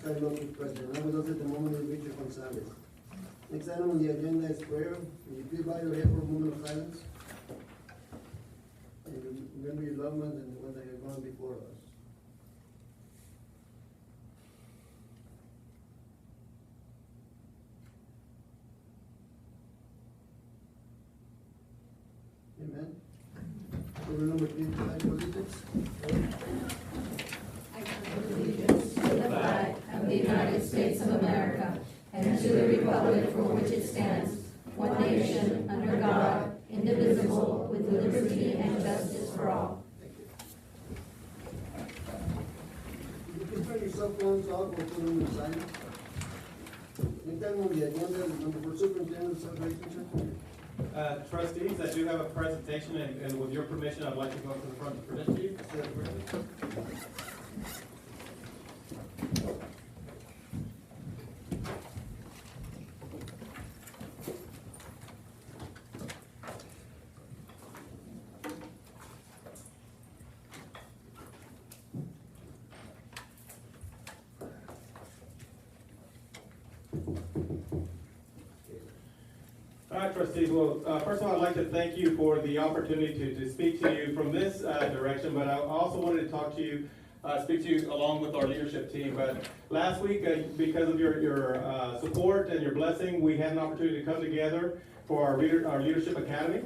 Scott Lopez, President. I'm with us at the moment is Richard Gonzalez. Next item on the agenda is prayer. Will you please bow your head for a moment of silence? And remember your loved ones and the ones that have gone before us. Amen. Order number 3, flag allegiance. Allegiance to the flag of the United States of America and to the republic for which it stands, one nation, under God, indivisible, with liberty and justice for all. You can turn your cell phones off or put them in silent. Next item on the agenda is number 4, Superintendent Celebration. Trustees, I do have a presentation, and with your permission, I'd like to go up to the front to present to you. All right, trustees. Well, first of all, I'd like to thank you for the opportunity to speak to you from this direction, but I also wanted to talk to you, speak to you along with our leadership team. But last week, because of your support and your blessing, we had an opportunity to come together for our Leadership Academy.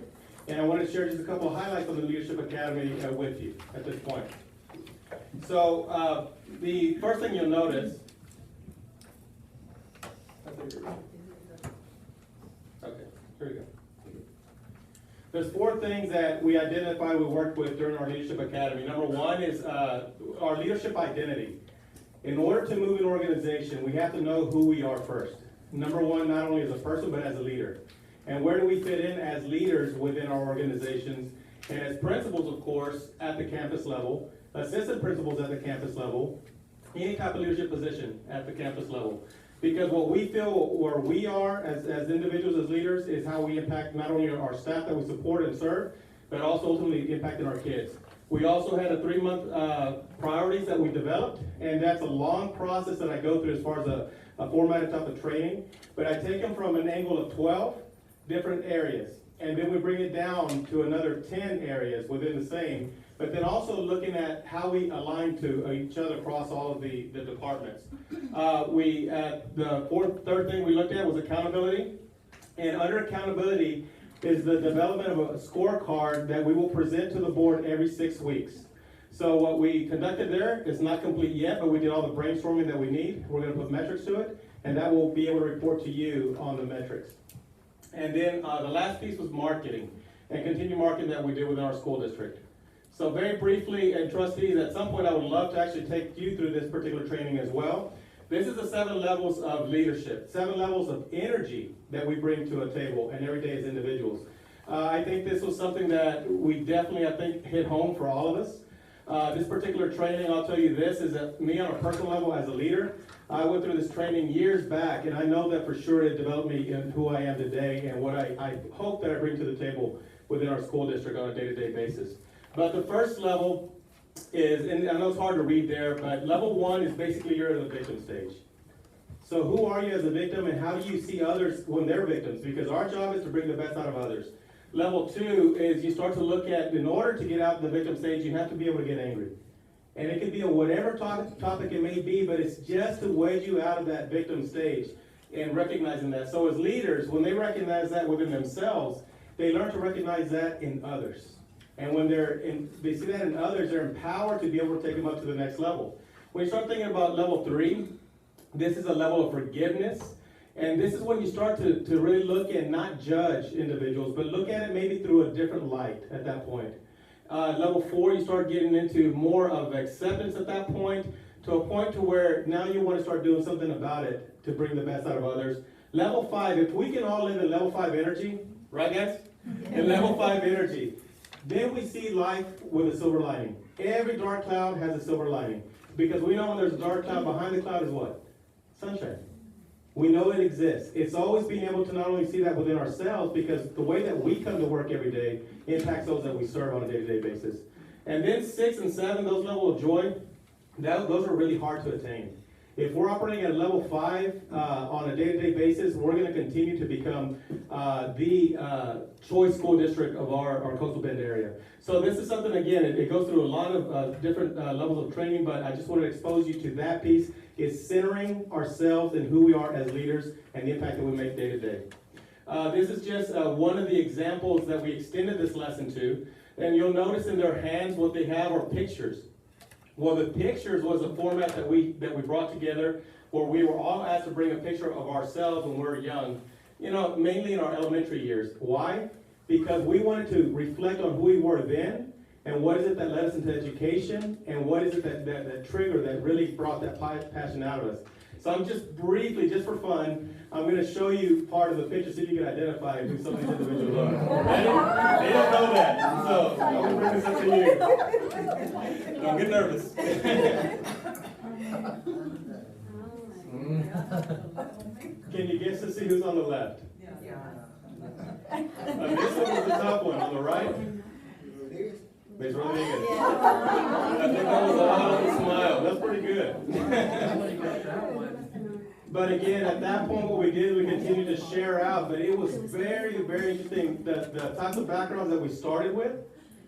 And I wanted to share just a couple of highlights on the Leadership Academy with you at this point. So the first thing you'll notice, here we go. There's 4 things that we identified we worked with during our Leadership Academy. Number 1 is our leadership identity. In order to move an organization, we have to know who we are first. Number 1, not only as a person, but as a leader. And where do we fit in as leaders within our organizations? And as principals, of course, at the campus level, assistant principals at the campus level, any type of leadership position at the campus level. Because what we feel where we are as individuals, as leaders, is how we impact not only our staff that we support and serve, but also ultimately impacting our kids. We also had a 3-month priorities that we developed, and that's a long process that I go through as far as a formatted type of training. But I take them from an angle of 12 different areas, and then we bring it down to another 10 areas within the same, but then also looking at how we align to each other across all of the departments. The third thing we looked at was accountability. And under accountability is the development of a scorecard that we will present to the board every 6 weeks. So what we conducted there is not complete yet, but we did all the brainstorming that we need. We're going to put metrics to it, and that will be able to report to you on the metrics. And then the last piece was marketing, and continued marketing that we did within our school district. So very briefly, and trustees, at some point I would love to actually take you through this particular training as well. This is the 7 levels of leadership, 7 levels of energy that we bring to a table and every day as individuals. I think this was something that we definitely, I think, hit home for all of us. This particular training, I'll tell you this, is that me on a personal level as a leader, I went through this training years back, and I know that for sure it developed me in who I am today and what I hope that I bring to the table within our school district on a day-to-day basis. But the first level is, and I know it's hard to read there, but level 1 is basically you're at the victim stage. So who are you as a victim, and how do you see others when they're victims? Because our job is to bring the best out of others. Level 2 is you start to look at, in order to get out of the victim stage, you have to be able to get angry. And it could be a whatever topic it may be, but it's just to wedge you out of that victim stage and recognizing that. So as leaders, when they recognize that within themselves, they learn to recognize that in others. And when they see that in others, they're empowered to be able to take them up to the next level. When you start thinking about level 3, this is a level of forgiveness. And this is when you start to really look and not judge individuals, but look at it maybe through a different light at that point. Level 4, you start getting into more of acceptance at that point, to a point to where now you want to start doing something about it to bring the best out of others. Level 5, if we can all live in level 5 energy, right guys? In level 5 energy, then we see life with a silver lining. Every dark cloud has a silver lining. Because we know when there's a dark cloud, behind the cloud is what? Sunshine. We know it exists. It's always being able to not only see that within ourselves, because the way that we come to work every day impacts those that we serve on a day-to-day basis. And then 6 and 7, those levels of joy, those are really hard to attain. If we're operating at level 5 on a day-to-day basis, we're going to continue to become the choice school district of our Coastal Bend area. So this is something, again, it goes through a lot of different levels of training, but I just want to expose you to that piece, is centering ourselves and who we are as leaders and the impact that we make day to day. This is just one of the examples that we extended this lesson to, and you'll notice in their hands what they have are pictures. Well, the pictures was a format that we brought together where we were all asked to bring a picture of ourselves when we were young, you know, mainly in our elementary years. Why? Because we wanted to reflect on who we were then, and what is it that led us into education, and what is it that trigger that really brought that passion out of us. So I'm just briefly, just for fun, I'm going to show you part of the picture so you can identify who some of these individuals are. Ready? They don't know that, so I'm going to bring this up to you. Don't get nervous. Can you guess to see who's on the left? This one was the top one. On the right? Miss Rodriguez. I think that was a lot of a smile. That's pretty good. But again, at that point, what we did, we continued to share out. But it was very, very interesting the types of backgrounds that we started with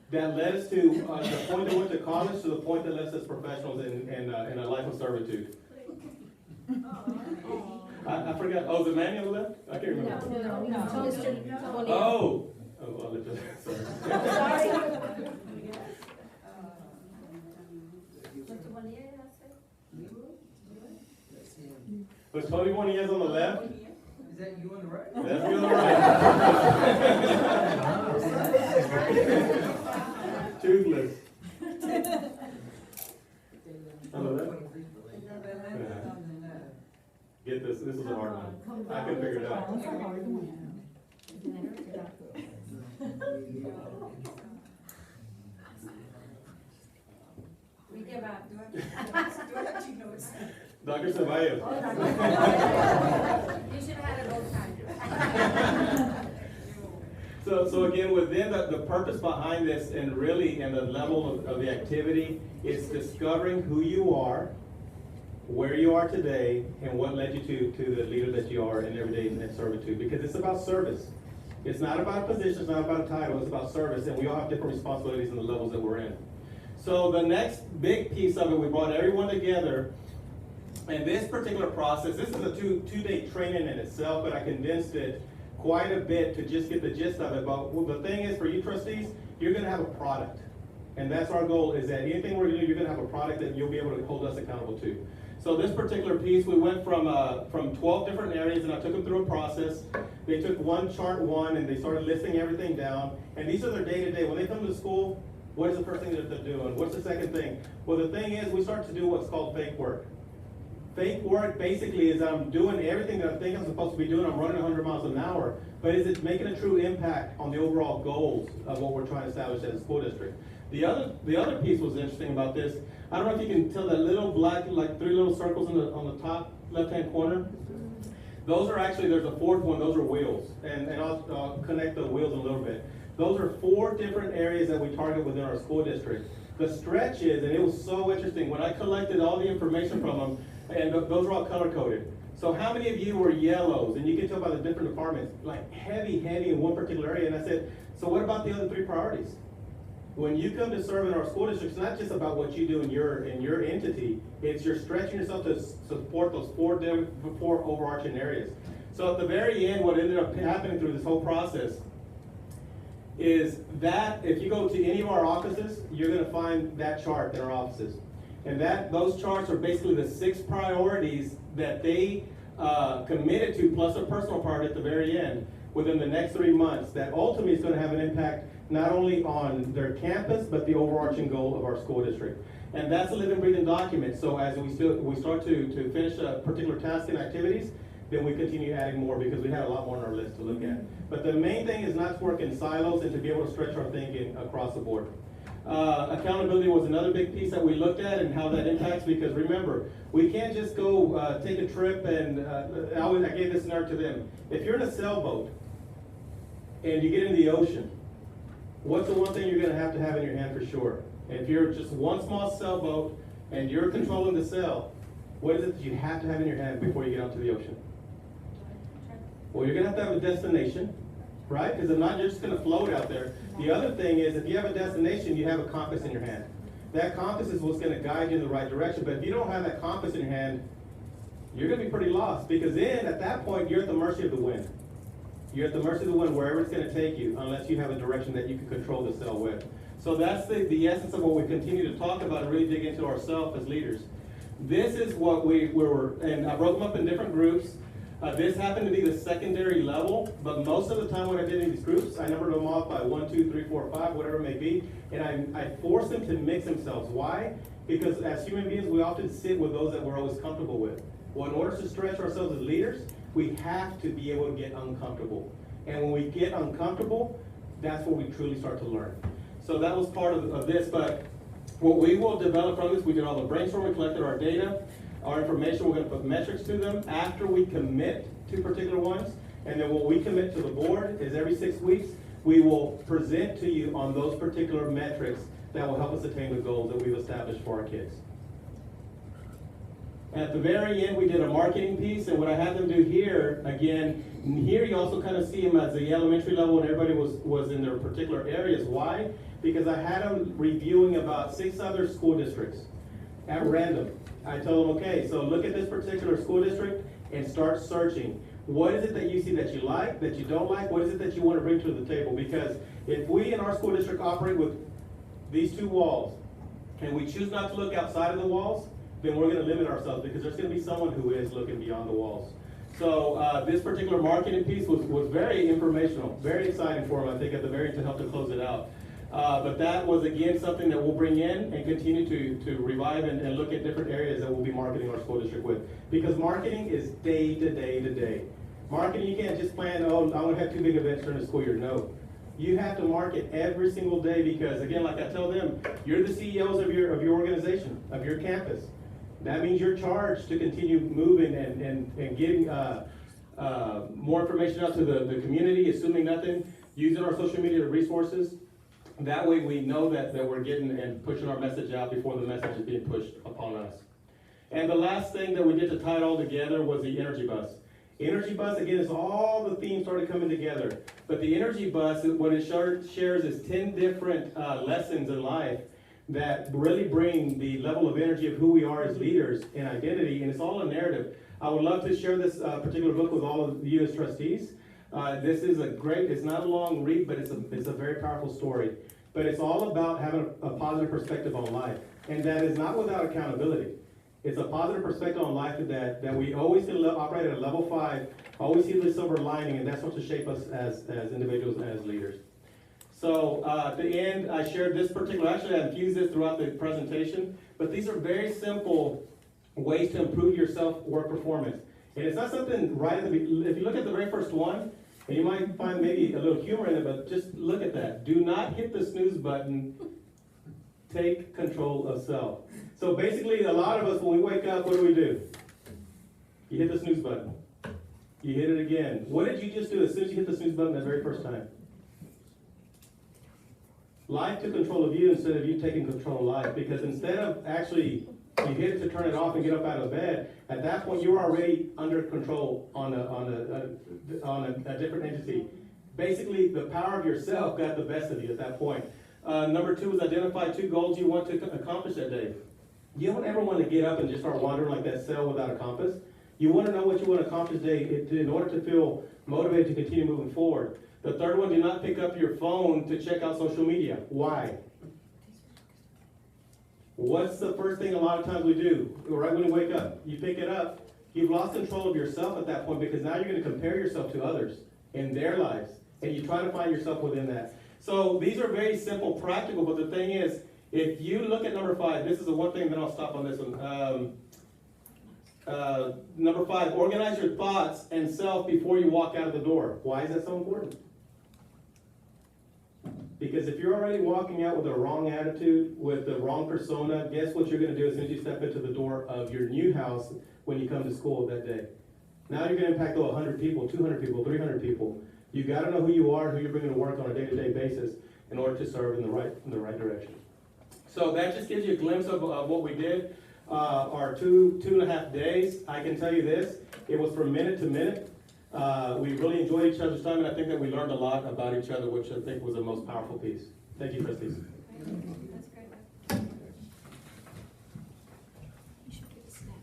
that led us to the point that we went to college to the point that led us as professionals in a life of servitude. I forgot. Oh, is it Manny on the left? I can't remember. No. Oh, I'll let you. Sorry. Was Tony Bonillas on the left? Is that you on the right? That's you on the right. Toothless. On the left? Get this. This is a hard one. I can figure it out. We give up. Dr. Ceballos. You should have had it all time. So again, within the purpose behind this and really and the level of the activity is discovering who you are, where you are today, and what led you to the leader that you are in everyday servitude. Because it's about service. It's not about a position, it's not about a title, it's about service, and we all have different responsibilities in the levels that we're in. So the next big piece of it, we brought everyone together. And this particular process, this is a two-day training in itself, but I condensed it quite a bit to just get the gist of it. But the thing is, for you trustees, you're going to have a product. And that's our goal, is that anything we're going to do, you're going to have a product that you'll be able to hold us accountable to. So this particular piece, we went from 12 different areas, and I took them through a process. They took chart one, and they started listing everything down. And these are their day-to-day. When they come to school, what is the first thing that they're doing? What's the second thing? Well, the thing is, we start to do what's called fake work. Fake work basically is I'm doing everything that I think I'm supposed to be doing. I'm running 100 miles an hour. But is it making a true impact on the overall goals of what we're trying to establish as a school district? The other piece was interesting about this. I don't know if you can tell that little black, like 3 little circles on the top left-hand corner. Those are actually, there's a fourth one. Those are wheels. And I'll connect the wheels a little bit. Those are 4 different areas that we target within our school district. The stretch is, and it was so interesting, when I collected all the information from them, and those are all color-coded. So how many of you were yellows? And you can tell by the different departments, like heavy in one particular area. And I said, so what about the other 3 priorities? When you come to serve in our school district, it's not just about what you do in your entity. It's you're stretching yourself to support those 4 overarching areas. So at the very end, what ended up happening through this whole process is that if you go to any of our offices, you're going to find that chart in our offices. And those charts are basically the 6 priorities that they committed to, plus a personal priority at the very end, within the next 3 months, that ultimately is going to have an impact not only on their campus, but the overarching goal of our school district. And that's a living, breathing document. So as we start to finish a particular task and activities, then we continue adding more because we had a lot more on our list to look at. But the main thing is not to work in silos and to be able to stretch our thinking across the board. Accountability was another big piece that we looked at and how that impacts, because remember, we can't just go take a trip and I gave this scenario to them. If you're in a sailboat and you get in the ocean, what's the one thing you're going to have in your hand for sure? If you're just one small sailboat and you're controlling the sail, What is it that you have to have in your hand before you get out to the ocean? Well, you're gonna have to have a destination, right? Because if not, you're just gonna float out there. The other thing is, if you have a destination, you have a compass in your hand. That compass is what's gonna guide you in the right direction. But if you don't have that compass in your hand, you're gonna be pretty lost, because then at that point, you're at the mercy of the wind. You're at the mercy of the wind wherever it's gonna take you, unless you have a direction that you can control the sail with. So that's the essence of what we continue to talk about and really dig into ourselves as leaders. This is what we were, and I broke them up in different groups. This happened to be the secondary level, but most of the time when I did in these groups, I numbered them off by 1, 2, 3, 4, 5, whatever it may be, and I forced them to mix themselves. Why? Because as human beings, we often sit with those that we're always comfortable with. Well, in order to stretch ourselves as leaders, we have to be able to get uncomfortable. And when we get uncomfortable, that's where we truly start to learn. So that was part of this, but what we will develop from this, we did all the brainstorming, collected our data, our information, we're gonna put metrics to them after we commit to particular ones. And then what we commit to the board is every 6 weeks, we will present to you on those particular metrics that will help us attain the goals that we've established for our kids. At the very end, we did a marketing piece, and what I had them do here, again, here you also kind of see them as the elementary level, and everybody was in their particular areas. Why? Because I had them reviewing about 6 other school districts at random. I told them, okay, so look at this particular school district and start searching. What is it that you see that you like, that you don't like? What is it that you want to bring to the table? Because if we in our school district operate with these 2 walls, and we choose not to look outside of the walls, then we're going to limit ourselves, because there's going to be someone who is looking beyond the walls. So this particular marketing piece was very informational, very exciting for them, I think, at the very end to help to close it out. But that was, again, something that we'll bring in and continue to revive and look at different areas that we'll be marketing our school district with. Because marketing is day to day to day. Marketing, you can't just plan, oh, I want to have 2 big events during the school year. No. You have to market every single day, because, again, like I tell them, you're the CEOs of your organization, of your campus. That means you're charged to continue moving and getting more information out to the community, assuming nothing, using our social media resources. That way we know that we're getting and pushing our message out before the message is being pushed upon us. And the last thing that we did to tie it all together was the Energy Bus. Energy Bus, again, is all the themes started coming together. But the Energy Bus, what it shares is 10 different lessons in life that really bring the level of energy of who we are as leaders and identity, and it's all a narrative. I would love to share this particular book with all of you as trustees. This is it's not a long read, but it's a very powerful story. But it's all about having a positive perspective on life, and that is not without accountability. It's a positive perspective on life that we always can operate at a level 5, always see the silver lining, and that's what to shape us as individuals and as leaders. So at the end, I shared this particular, actually I infused this throughout the presentation, but these are very simple ways to improve your self-work performance. And it's not something right at the beginning. If you look at the very first one, and you might find maybe a little humor in it, but just look at that. Do not hit the snooze button. Take control of self. So basically, a lot of us, when we wake up, what do? You hit the snooze button. You hit it again. What did you just do as soon as you hit the snooze button the very first time? Life took control of you instead of you taking control of life, because instead of actually you hit it to turn it off and get up out of bed, at that point you're already under control on a different entity. Basically, the power of yourself got the best of you at that point. Number 2 is identify 2 goals you want to accomplish that day. You don't ever want to get up and just start wandering like that cell without a compass. You want to know what you want to accomplish today in order to feel motivated to continue moving forward. The third one, do not pick up your phone to check out social media. Why? What's the first thing a lot of times we do? Right when you wake up, you pick it up. You've lost control of yourself at that point, because now you're going to compare yourself to others in their lives, and you try to find yourself within that. So these are very simple, practical, but the thing is, if you look at number 5, this is the one thing, then I'll stop on this one. Number 5, organize your thoughts and self before you walk out of the door. Why is that so important? Because if you're already walking out with a wrong attitude, with the wrong persona, guess what you're going to do as soon as you step into the door of your new house when you come to school that day? Now you're going to impact 100 people, 200 people, 300 people. You got to know who you are and who you're bringing to work on a day-to-day basis in order to serve in the right direction. So that just gives you a glimpse of what we did. or two and a half days. I can tell you this, it was from minute to minute. We really enjoyed each other's time, and I think that we learned a lot about each other, which I think was the most powerful piece. Thank you, trustees. That's great. You should get a snack.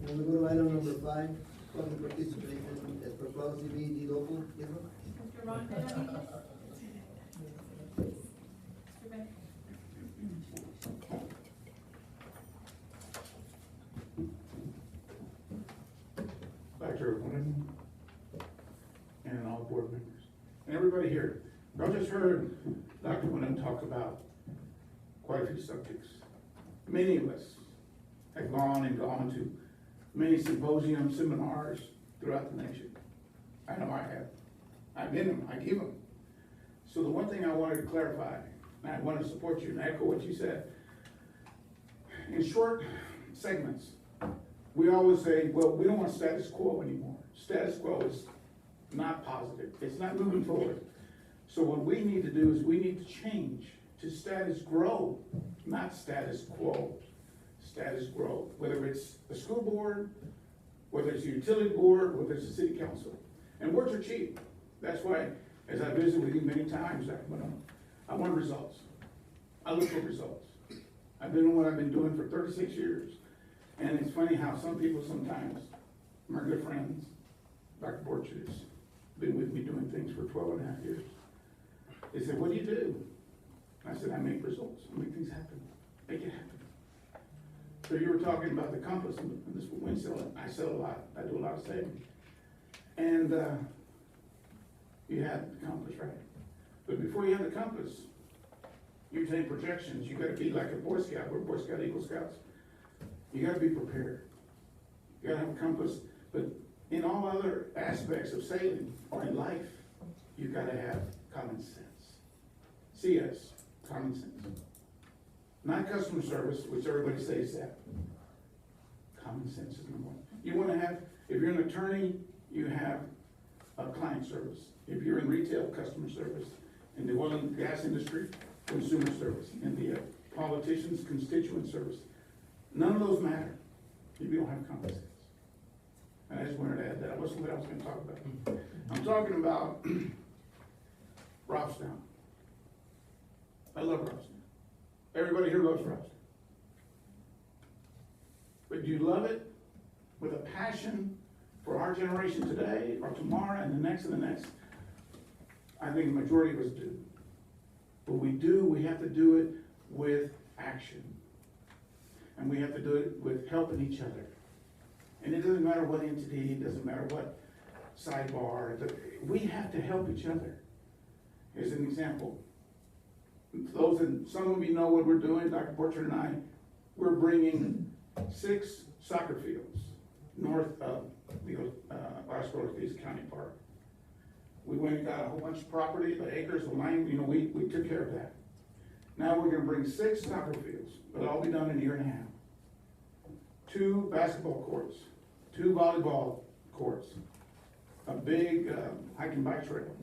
And we go to item number 5, public participation as per policy B, D local. Yes, ma'am? Mr. Ron Benavides? Mr. Ben? Dr. Wyndham, and all board members, and everybody here. I just heard Dr. Wyndham talk about quite a few subjects. Many of us have gone to many symposiums, seminars throughout the nation. I know I have. I've been them, I give them. So the one thing I wanted to clarify, and I want to support you and echo what you said, in short segments, we always say, well, we don't want status quo anymore. Status quo is not positive. It's not moving forward. So what we need to do is we need to change to status grow, not status quo. Status grow, whether it's the school board, whether it's the utility board, whether it's the city council. And words are cheap. That's why, as I visit with you many times, I want results. I look for results. I've been doing what I've been doing for 36 years. And it's funny how some people sometimes, my good friends, Dr. Borchers, been with me doing things for 12 and a half years. They said, what do you do? I said, I make results. I make things happen. Make it happen. So you were talking about the compass and this wind selling. I sell a lot. I do a lot of saving. And you have the compass, right? But before you have the compass, you take projections. You gotta be like a Boy Scout. We're Boy Scout, Eagle Scouts. You gotta be prepared. You gotta have a compass, but in all other aspects of sailing or in life, you gotta have common sense. CS, common sense. Not customer service, which everybody says that. Common sense is number one. You wanna have, if you're an attorney, you have a client service. If you're in retail, customer service. In the oil and gas industry, consumer service. In the politicians, constituent service. None of those matter if you don't have common sense. And I just wanted to add that. That wasn't what I was gonna talk about. I'm talking about Robstown. I love Robstown. Everybody here loves Robstown. But do you love it with a passion for our generation today or tomorrow and the next and the next? I think the majority of us do. But we have to do it with action. And we have to do it with helping each other. And it doesn't matter what entity, it doesn't matter what sidebar, we have to help each other. Here's an example. Those that, some of you know what we're doing, Dr. Porcher and I, we're bringing 6 soccer fields north of the Las Ortiz County Park. We went and got a whole bunch of property, the acres, the land, we took care of that. Now we're gonna bring 6 soccer fields. It'll all be done in a year and a half. 2 basketball courts, 2 volleyball courts, a big hiking bike trail.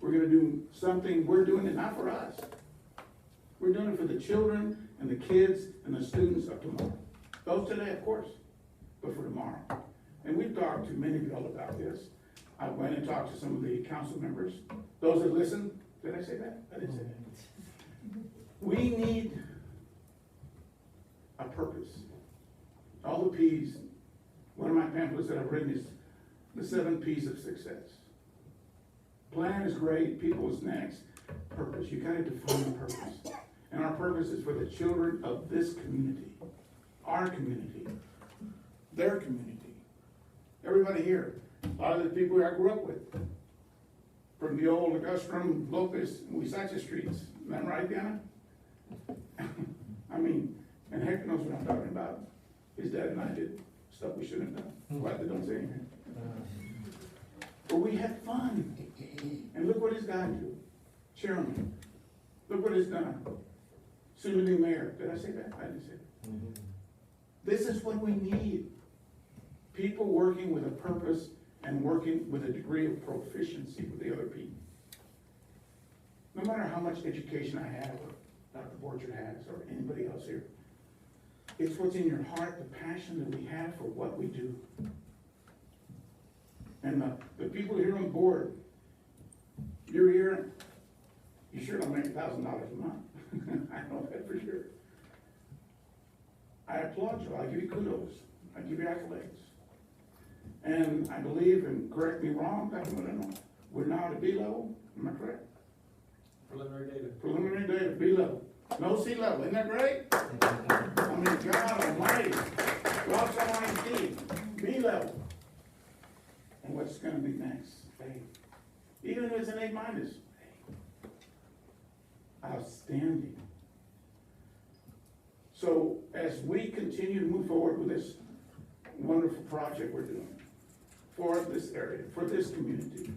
We're gonna do something, we're doing it not for us. We're doing it for the children and the kids and the students of tomorrow. Those today, of course, but for tomorrow. And we've talked to many of y'all about this. I went and talked to some of the council members. Those that listen, did I say that? I didn't say that. We need a purpose. All the P's, one of my pamphlets that I've written is the 7 P's of success. Plan is great, people is next. Purpose, you gotta define the purpose. And our purpose is for the children of this community, our community, their community. Everybody here, a lot of the people I grew up with, from the old Augustrum, Lopez, and Huizache streets. Am I right, Diana? I mean, and heck knows what I'm talking about. His dad and I did stuff we shouldn't have done. Glad they don't say anything. But we had fun. And look what he's done to chairman. Look what he's done. Soon to be mayor. Did I say that? I didn't say that. This is what we need. People working with a purpose and working with a degree of proficiency with the other people. No matter how much education I have, or Dr. Borchard has, or anybody else here. It's what's in your heart, the passion that we have for what we do. And the people here on the board, you're here, you sure don't make $1,000 a month. I know that for sure. I applaud you, I give you kudos, I give you accolades. And I believe, and correct me wrong, Dr. Moreno, we're now at a B level, am I correct? Preliminary data. Preliminary data, B level. No C level, isn't that great? I mean, God almighty, God's almighty, B level. And what's gonna be next? A. Even if it's an A minus, A. Outstanding. So as we continue to move forward with this wonderful project we're doing for this area, for this community,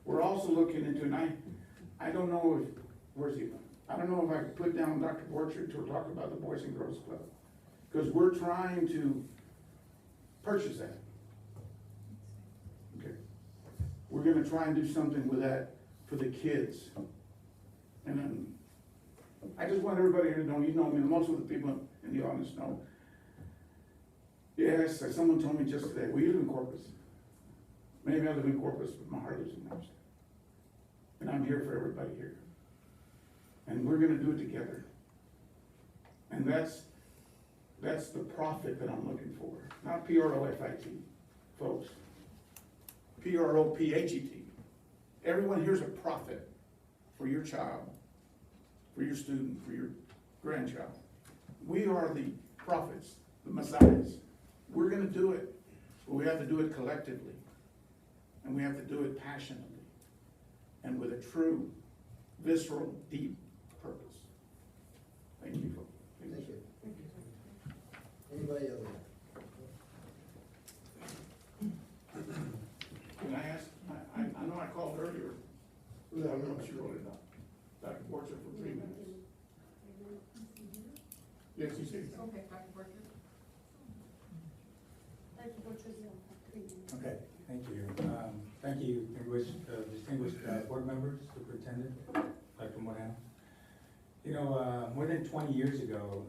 we're also looking into, and I don't know if, where's he? I don't know if I could put down Dr. Borchard to talk about the Boys and Girls Club. Because we're trying to purchase that. Okay. We're gonna try and do something with that for the kids. And then, I just want everybody here to know, you know me, most of the people in the audience know. Yes, as someone told me just today, we live in Corpus. Maybe I live in Corpus, but my heart lives in Morristown. And I'm here for everybody here. And we're gonna do it together. And that's the profit that I'm looking for, not P-R-O-F-I-T, folks. P-R-O-P-H-E-T. Everyone here's a profit for your child, for your student, for your grandchild. We are the prophets, the messiahs. We're gonna do it, but we have to do it collectively. And we have to do it passionately. And with a true, visceral, deep purpose. Thank you, folks. Thank you. Anybody else? Can I ask, I know I called earlier, No, I don't know no, if she wrote it up. Dr. Borchard for 3 minutes. Yes, you see. Okay, Dr. Borchard. Okay, thank you. Thank you, distinguished board members, superintendent, Dr. Moreno. You know, more than 20 years ago,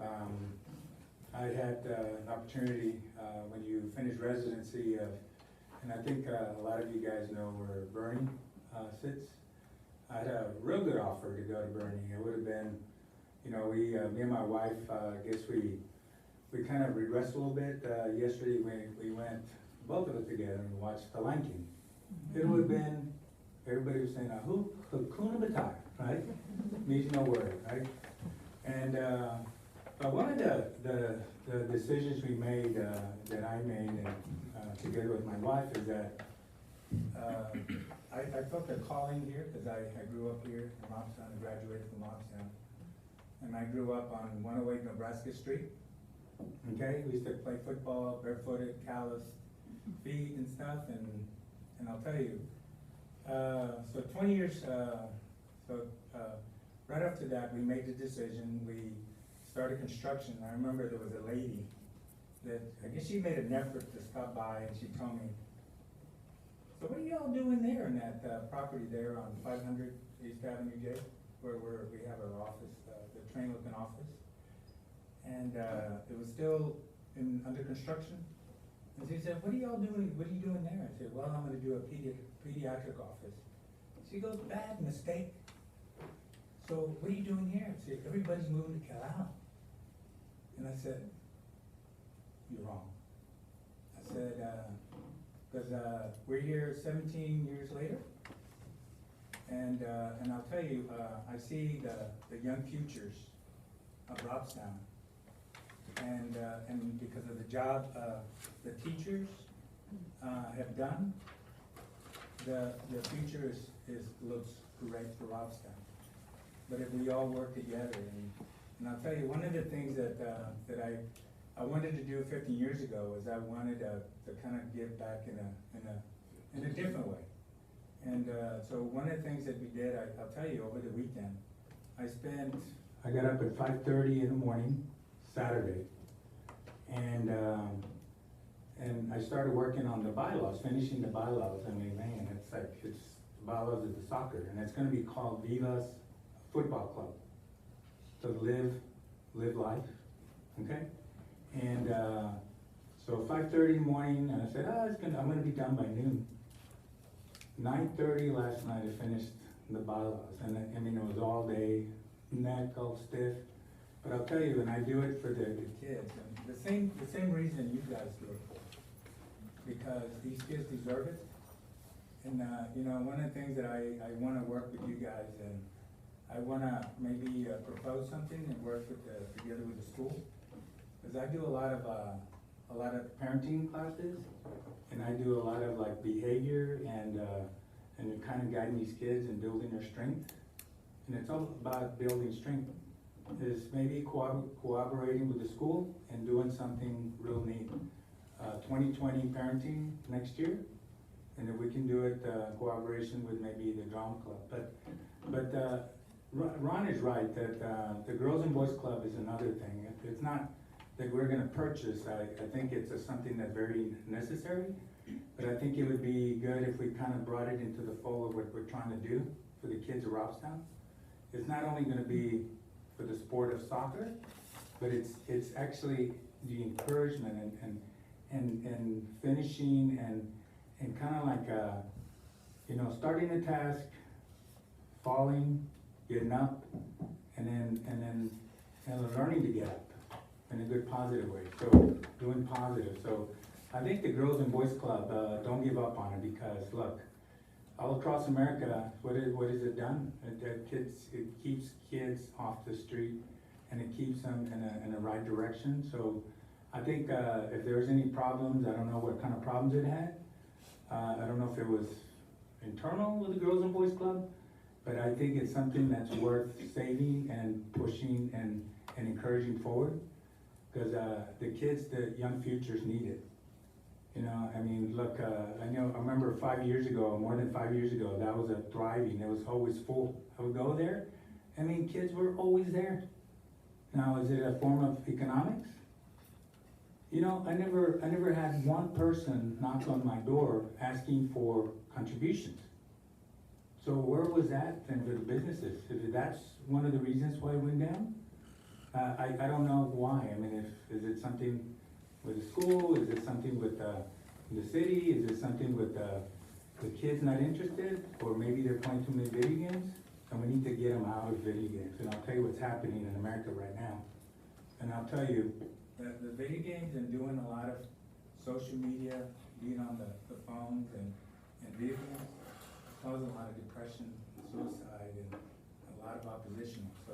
I had an opportunity when you finished residency of, and I think a lot of you guys know where Bernie sits. I had a real good offer to go to Bernie. It would have been, you know, me and my wife, I guess we kind of regressed a little bit. Yesterday we went, both of us together, and watched The Lion King. It would have been, everybody was saying, Hakuna Matata, right? Means no word, right? And but one of the decisions we made, that I made, and together with my wife, is that I felt a calling here, because I grew up here in Lobstown, I graduated from Lobstown. And I grew up on 108 Nebraska Street. Okay, we used to play football, barefooted, calloused feet and stuff, and I'll tell you, so 20 years, right after that, we made the decision, we started construction. I remember there was a lady that, I guess she made an effort to stop by, and she told me, so what are y'all doing there in that property there on 500 East Avenue J, where we have our office, the train looking office? And it was still under construction. And she said, what are y'all doing? What are you doing there? I said, well, I'm gonna do a pediatric office. She goes, bad mistake. So what are you doing here? I said, everybody's moving to Cal. And I said, you're wrong. I said, because we're here 17 years later. And I'll tell you, I see the young futures of Robstown. And because of the job the teachers have done, the future looks great for Robstown. But if we all work together, and I'll tell you, one of the things that I wanted to do 15 years ago is I wanted to kind of give back in a different way. And so one of the things that we did, I'll tell you, over the weekend, I got up at 5:30 in the morning, Saturday, and I started working on the bylaws, finishing the bylaws. I mean, man, it's the bylaws of the soccer, and it's gonna be called Viva's Football Club. live life, okay? And, so 5:30 in the morning, and I said, I'm gonna be done by noon. 9:30 last night, I finished the bylaws, and I mean, it was all day, neck all stiff. But I'll tell you, and I do it for the kids, and the same reason you guys do it for. Because these kids deserve it. And, you know, one of the things that I wanna work with you guys, and I wanna maybe propose something and work together with the school. Cause I do a lot of parenting classes, and I do a lot of like behavior and kind of guiding these kids and building their strength. And it's all about building strength. Is maybe cooperating with the school and doing something real neat. 2020 parenting next year, and if we can do it, cooperation with maybe the drama club. But Ron is right that the Girls and Boys Club is another thing. It's not that we're gonna purchase. I think it's something that's very necessary, but I think it would be good if we kind of brought it into the fold of what we're trying to do for the kids of Robstown. It's not only gonna be for the sport of soccer, but it's actually the encouragement and finishing and kind of like, you know, starting a task, falling, getting up, and then learning to get up in a good positive way. So doing positive. So I think the Girls and Boys Club, don't give up on it, because look, all across America, what is it done? It keeps kids off the street, and it keeps them in a right direction. So I think if there's any problems, I don't know what kind of problems it had. I don't know if it was internal with the Girls and Boys Club, but I think it's something that's worth saving and pushing and encouraging forward, because the kids, the young futures need it. You know, I mean, look, I remember 5 years ago, more than 5 years ago, that was a thriving, it was always full. I would go there, I mean, kids were always there. Now, is it a form of economics? You know, I never had one person knock on my door asking for contributions. So where was that then for the businesses? If that's one of the reasons why it went down? I don't know why. I mean, is it something with the school? Is it something with the city? Is it something with the kids not interested? Or maybe they're playing too many video games? And we need to get them out of video games. And I'll tell you what's happening in America right now. And I'll tell you, the video games and doing a lot of social media, being on the phones and vehicles, cause a lot of depression, suicide, and a lot of opposition. So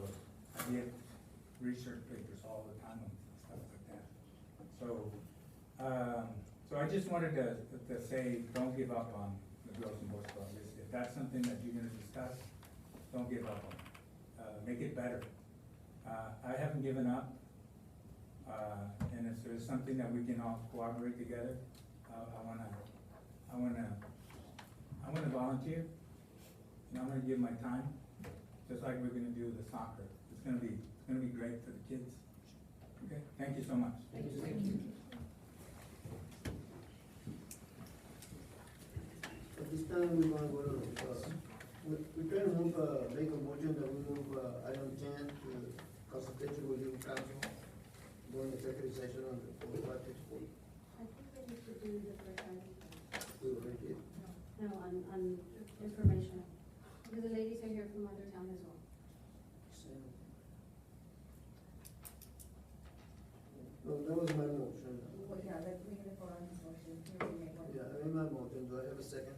I get research papers all the time and stuff like that. So I just wanted to say, don't give up on the Girls and Boys Club. If that's something that you're gonna discuss, don't give up on it. Make it better. I haven't given up. And if there's something that we can all cooperate together, I wanna volunteer, and I'm gonna give my time, just like we're gonna do the soccer. It's gonna be great for the kids. Okay, thank you so much. Thank you. At this time, we're gonna go to, we try to move, make a motion that we move, item 10 to consultation with legal counsel, go in executive session on the 4564. I think we need to do the first item. We already did. No, on information, because the ladies are here from other town as well. No, that was my motion. Well, yeah, we need to vote on his motion. He already made one. Yeah, I made my motion. Do I have a second?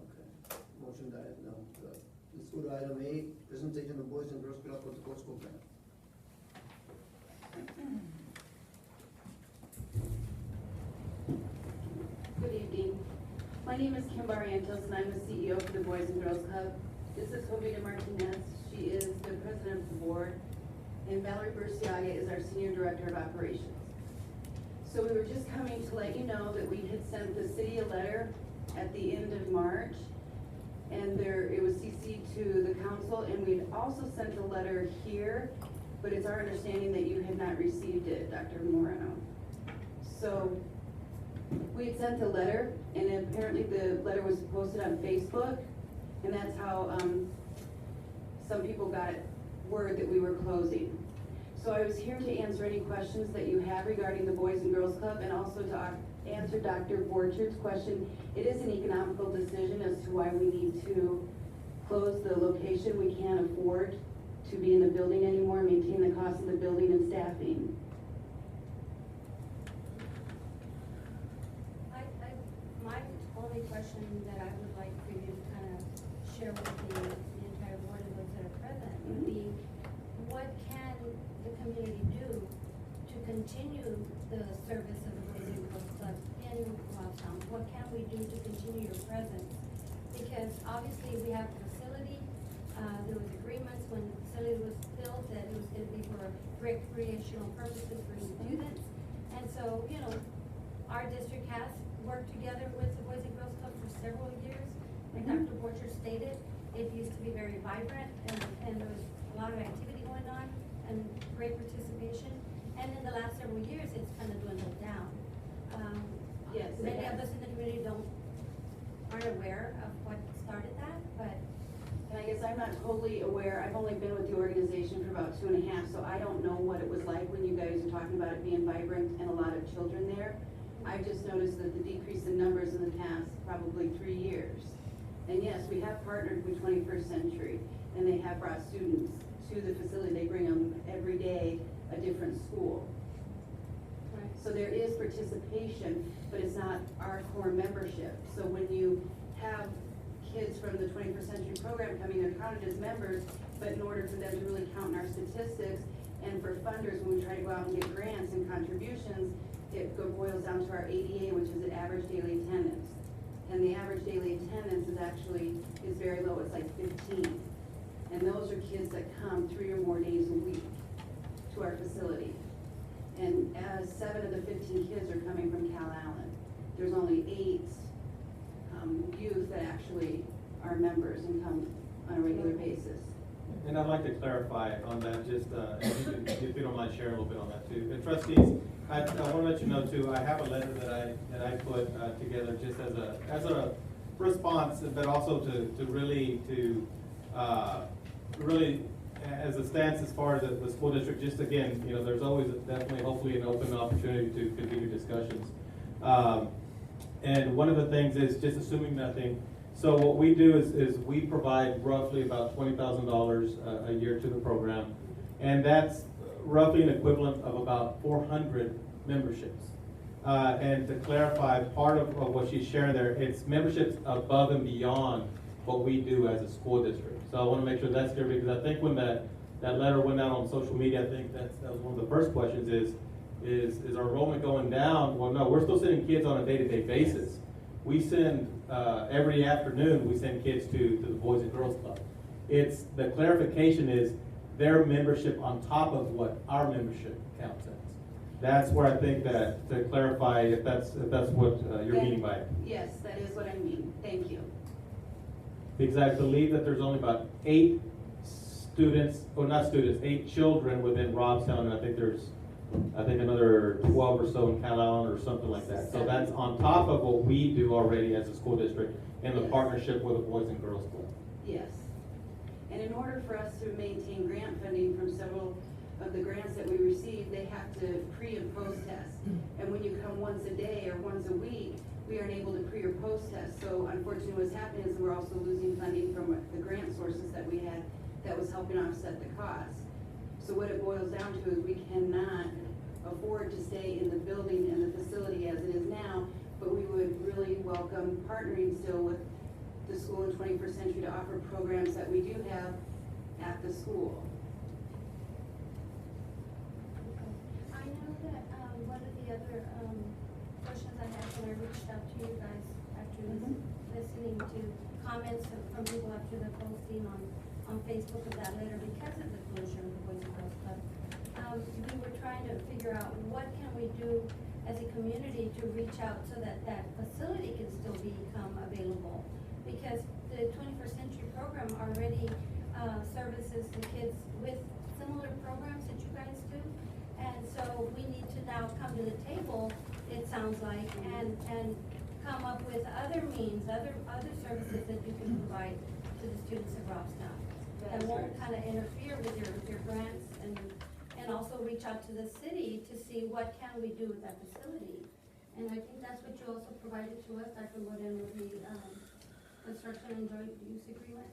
Okay, motion died. No. Let's go to item 8, presentation of Boys and Girls Club Protocol School Plan. Good evening. My name is Kim Barrientos, and I'm the CEO for the Boys and Girls Club. This is Jovita Martinez. She is the president of the board, and Valerie Burciaga is our senior director of operations. So we were just coming to let you know that we had sent the city a letter at the end of March, and it was CC'd to the council, and we'd also sent a letter here, but it's our understanding that you had not received it, Dr. Moreno. So we had sent the letter, and apparently the letter was posted on Facebook, and that's how some people got word that we were closing. So I was here to answer any questions that you have regarding the Boys and Girls Club, and also to answer Dr. Borchard's question. It is an economical decision as to why we need to close the location. We can't afford to be in the building anymore, maintain the cost of the building and staffing. My only question that I would like for you to kind of share with the entire board and those that are present would be, what can the community do to continue the service of the Boys and Girls Club in Robstown? What can we do to continue your presence? Because obviously we have a facility, there was agreements when the facility was built that it was gonna be for recreational purposes for students. And so, you know, our district has worked together with the Boys and Girls Club for several years. Like Dr. Borchard stated, it used to be very vibrant and there was a lot of activity going on and great participation. And in the last several years, it's kind of dwindled down. Yes, it Many of has. us in the community aren't aware of what started that, but And I guess I'm not totally aware, I've only been with the organization for about 2.5, so I don't know what it was like when you guys were talking about it being vibrant and a lot of children there. I've just noticed that the decrease in numbers in the past probably 3 years. And yes, we have partnered with 21st Century, and they have brought students to the facility. They bring them every day, a different school. So there is participation, but it's not our core membership. So when you have kids from the 21st Century program coming, they're counted as members, but in order for them to really count in our statistics, and for funders, when we try to go out and get grants and contributions, it boils down to our ADA, which is the average daily attendance. And the average daily attendance is very low, it's like 15. And those are kids that come 3 or more days a week to our facility. And 7 of the 15 kids are coming from Cal Allen. There's only 8 youth that actually are members and come on a regular basis. And I'd like to clarify on that, just, if you don't mind sharing a little bit on that too. And trustees, I want to let you know too, I have a letter that I put together just as a response, but also to really as a stance as far as the school district. Just again, you know, there's always definitely, hopefully, an open opportunity to continue discussions. And one of the things is just assuming nothing. So what we do is we provide roughly about $20,000 a year to the program, and that's roughly an equivalent of about 400 memberships. And to clarify, part of what she's sharing there, it's memberships above and beyond what we do as a school district. So I want to make sure that's clear, because I think when that letter went out on social media, I think that was one of the first questions is our enrollment going down? Well, no, we're still sending kids on a day-to-day basis. We send, every afternoon, we send kids to the Boys and Girls Club. It's, the clarification is their membership on top of what our membership counts as. That's where I think that, to clarify if that's what you're meaning by it. Yes, that is what I mean. Thank you. Because I believe that there's only about 8 students, or not students, 8 children within Robstown, and I think there's another 12 or so in Cal Allen or something like that. So that's on top of what we do already as a school district in the Yes. partnership with the Boys and Girls Club. Yes. And in order for us to maintain grant funding from several of the grants that we receive, they have to pre and post test. And when you come once a day or once a week, we aren't able to pre or post test. So unfortunately what's happening is we're also losing funding from the grant sources that we had that was helping offset the cost. So what it boils down to is we cannot afford to stay in the building and the facility as it is now, but we would really welcome partnering still with the school in 21st Century to offer programs that we do have at the school. I know that, one of the other, questions I had when I reached out to you guys after listening to comments from people after the posting on Facebook of that letter because of the closure of the Boys and Girls Club. We were trying to figure out what can we do as a community to reach out so that that facility can still become available. Because the 21st Century program already services the kids with similar programs that you guys do. And so we need to now come to the table, it sounds like, and come up with other means, other services that you can provide to the students of Robstown. that won't kind of interfere with your grants, and also reach out to the city to see what can we do with that facility. And I think that's what you also provided to us, Dr. Moreno, with the, construction and joint use agreement.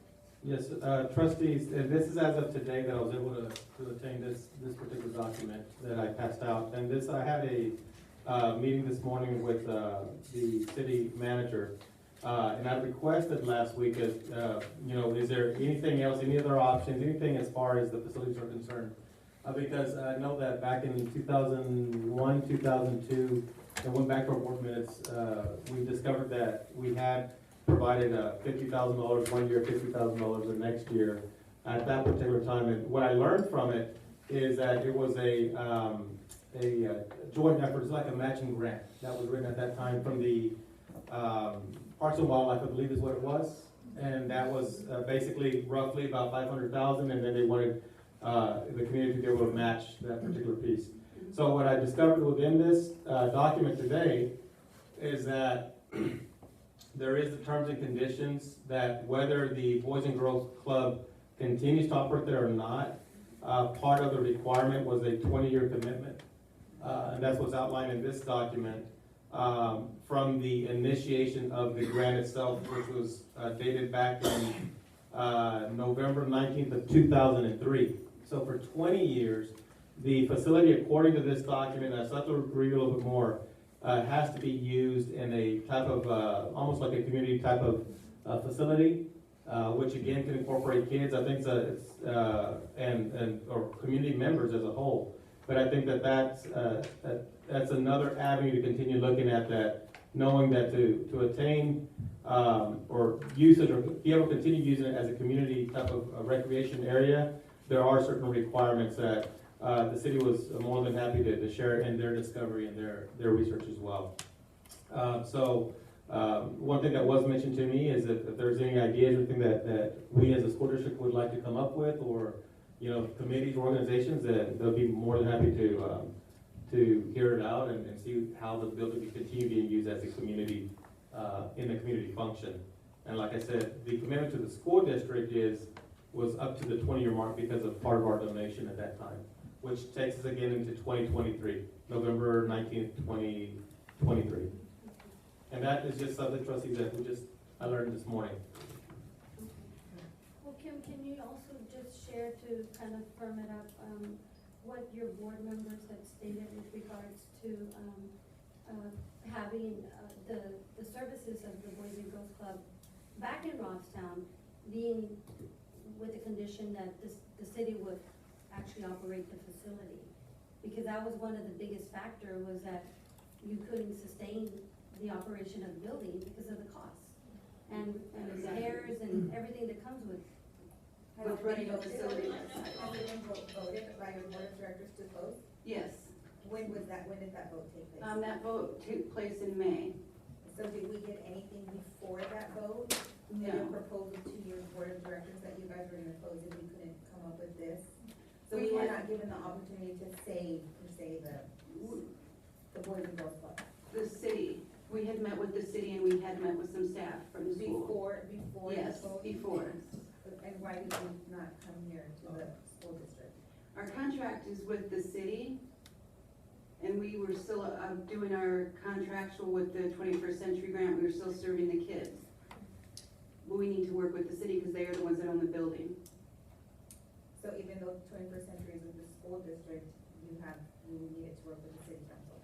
Yes, trustees, and this is as of today that I was able to obtain this particular document that I passed out. And this, I had a meeting this morning with the city manager. And I requested last week, is there anything else, any other options, anything as far as the facilities are concerned? Because I know that back in 2001, 2002, and went back to our board minutes, we discovered that we had provided $50,000 one year, $50,000 the next year at that particular time. And what I learned from it is that it was a joint effort. It's like a matching grant that was written at that time from the Parks and Wildlife, I believe is what it was. And that was basically roughly about $500,000, and then they wanted the community to be able to match that particular piece. So what I discovered within this document today is that there is the terms and conditions that whether the Boys and Girls Club continues to operate there or not, part of the requirement was a 20-year commitment. And that's what's outlined in this document from the initiation of the grant itself, which was dated back in November 19th of 2003. So for 20 years, the facility, according to this document, I still have to read a little bit more, has to be used in a type of, almost like a community type of facility, which again can incorporate kids, I think or community members as a whole. But I think that's another avenue to continue looking at that, knowing that to attain or use it or be able to continue using it as a community type of recreation area, there are certain requirements that the city was more than happy to share in their discovery and their research as well. One thing that was mentioned to me is if there's any ideas or anything that we as a school district would like to come up with, or committees or organizations, that they'll be more than happy to hear it out and see how the building can continue being used as a community in the community function. And like I said, the commitment to the school district was up to the 20-year mark because of part of our donation at that time, which takes us again into 2023, November 19th, 2023. And that is just something, trustees, that I learned this morning. Well, Kim, can you also just share to kind of firm it up, what your board members had stated with regards to having the services of the Boys and Girls Club back in Robstown being with the condition that the city would actually operate the facility? Because that was one of the biggest factor, was that you couldn't sustain the operation of the building because of the costs and repairs and everything that comes with running a facility. Has it been voted by your board of directors to close? Yes, When did that vote take place? that vote took place in May. So did we get anything before that vote? No. Any proposal to your board of directors that you guys were gonna close if we couldn't come up with this? So we We were had- not given the opportunity to save, per se, the Boys and Girls Club? The city, we had met with the city and we had met with some staff from the school. Before the Yes, vote? before. And why did you not come here to the school district? Our contract is with the city, and we were still doing our contractual with the 21st Century Grant. We were still serving the kids. But we need to work with the city because they are the ones that own the building. So even though 21st Century is with the school district, you needed to work with the city council?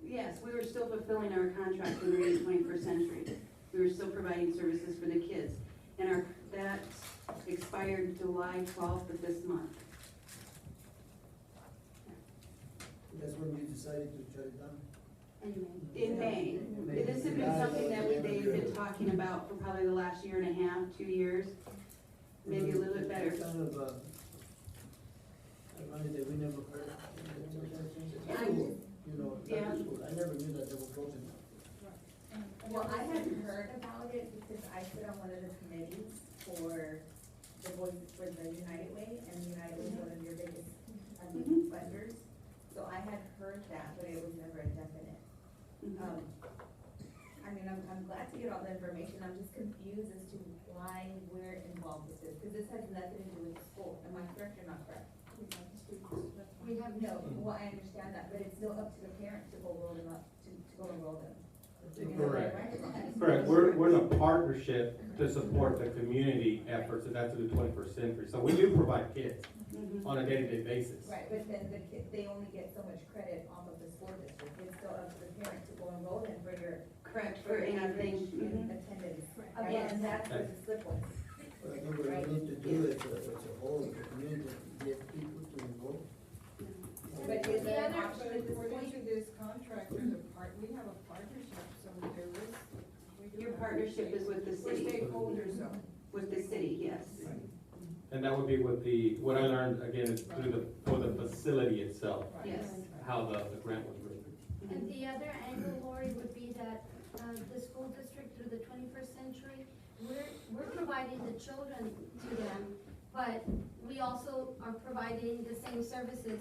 Yes, we were still fulfilling our contract when we were in 21st Century. We were still providing services for the kids. And that expired July 12th of this month. That's when you decided to shut it down? In May. This has been something that they've been talking about for probably the last year and a half, 2 years, maybe a little bit better. It's kind of, ironic that we never heard. Yeah. I never knew that they were closing. Well, I hadn't heard about it because I sit on one of the committees for the United Way, and United Way is one of your biggest funders. So I had heard that, but it was never a definite. I mean, I'm glad to get all the information, I'm just confused as to why we're involved with this, because this has nothing to do with the school, am I correct or not correct? We have No, well, I understand that, but it's still up to the parent to go roll them up, to go enroll them. Correct. Right? Correct, we're in a partnership to support the community efforts, and that's in the 21st century. So we do provide kids on a day-to-day basis. Right, but then the kid, they only get so much credit off of the school district, it's still up to the parent to go enroll them for your, Correct, for for your average anything. in attendance. Right, Yes. and that's where the slip was. But I think what we need to do is, as a whole, the community, get people to enroll. But is The there an other- option at this According point? to this contract, there's a we have a partnership, so there is. we do Your have partnership is with the We're city, stakeholders though. with the city, yes. And that would be with what I learned, again, is for the facility itself, Yes. how the grant was written. And the other angle, Lori, would be that, the school district through the 21st century, we're providing the children to them, but we also are providing the same services,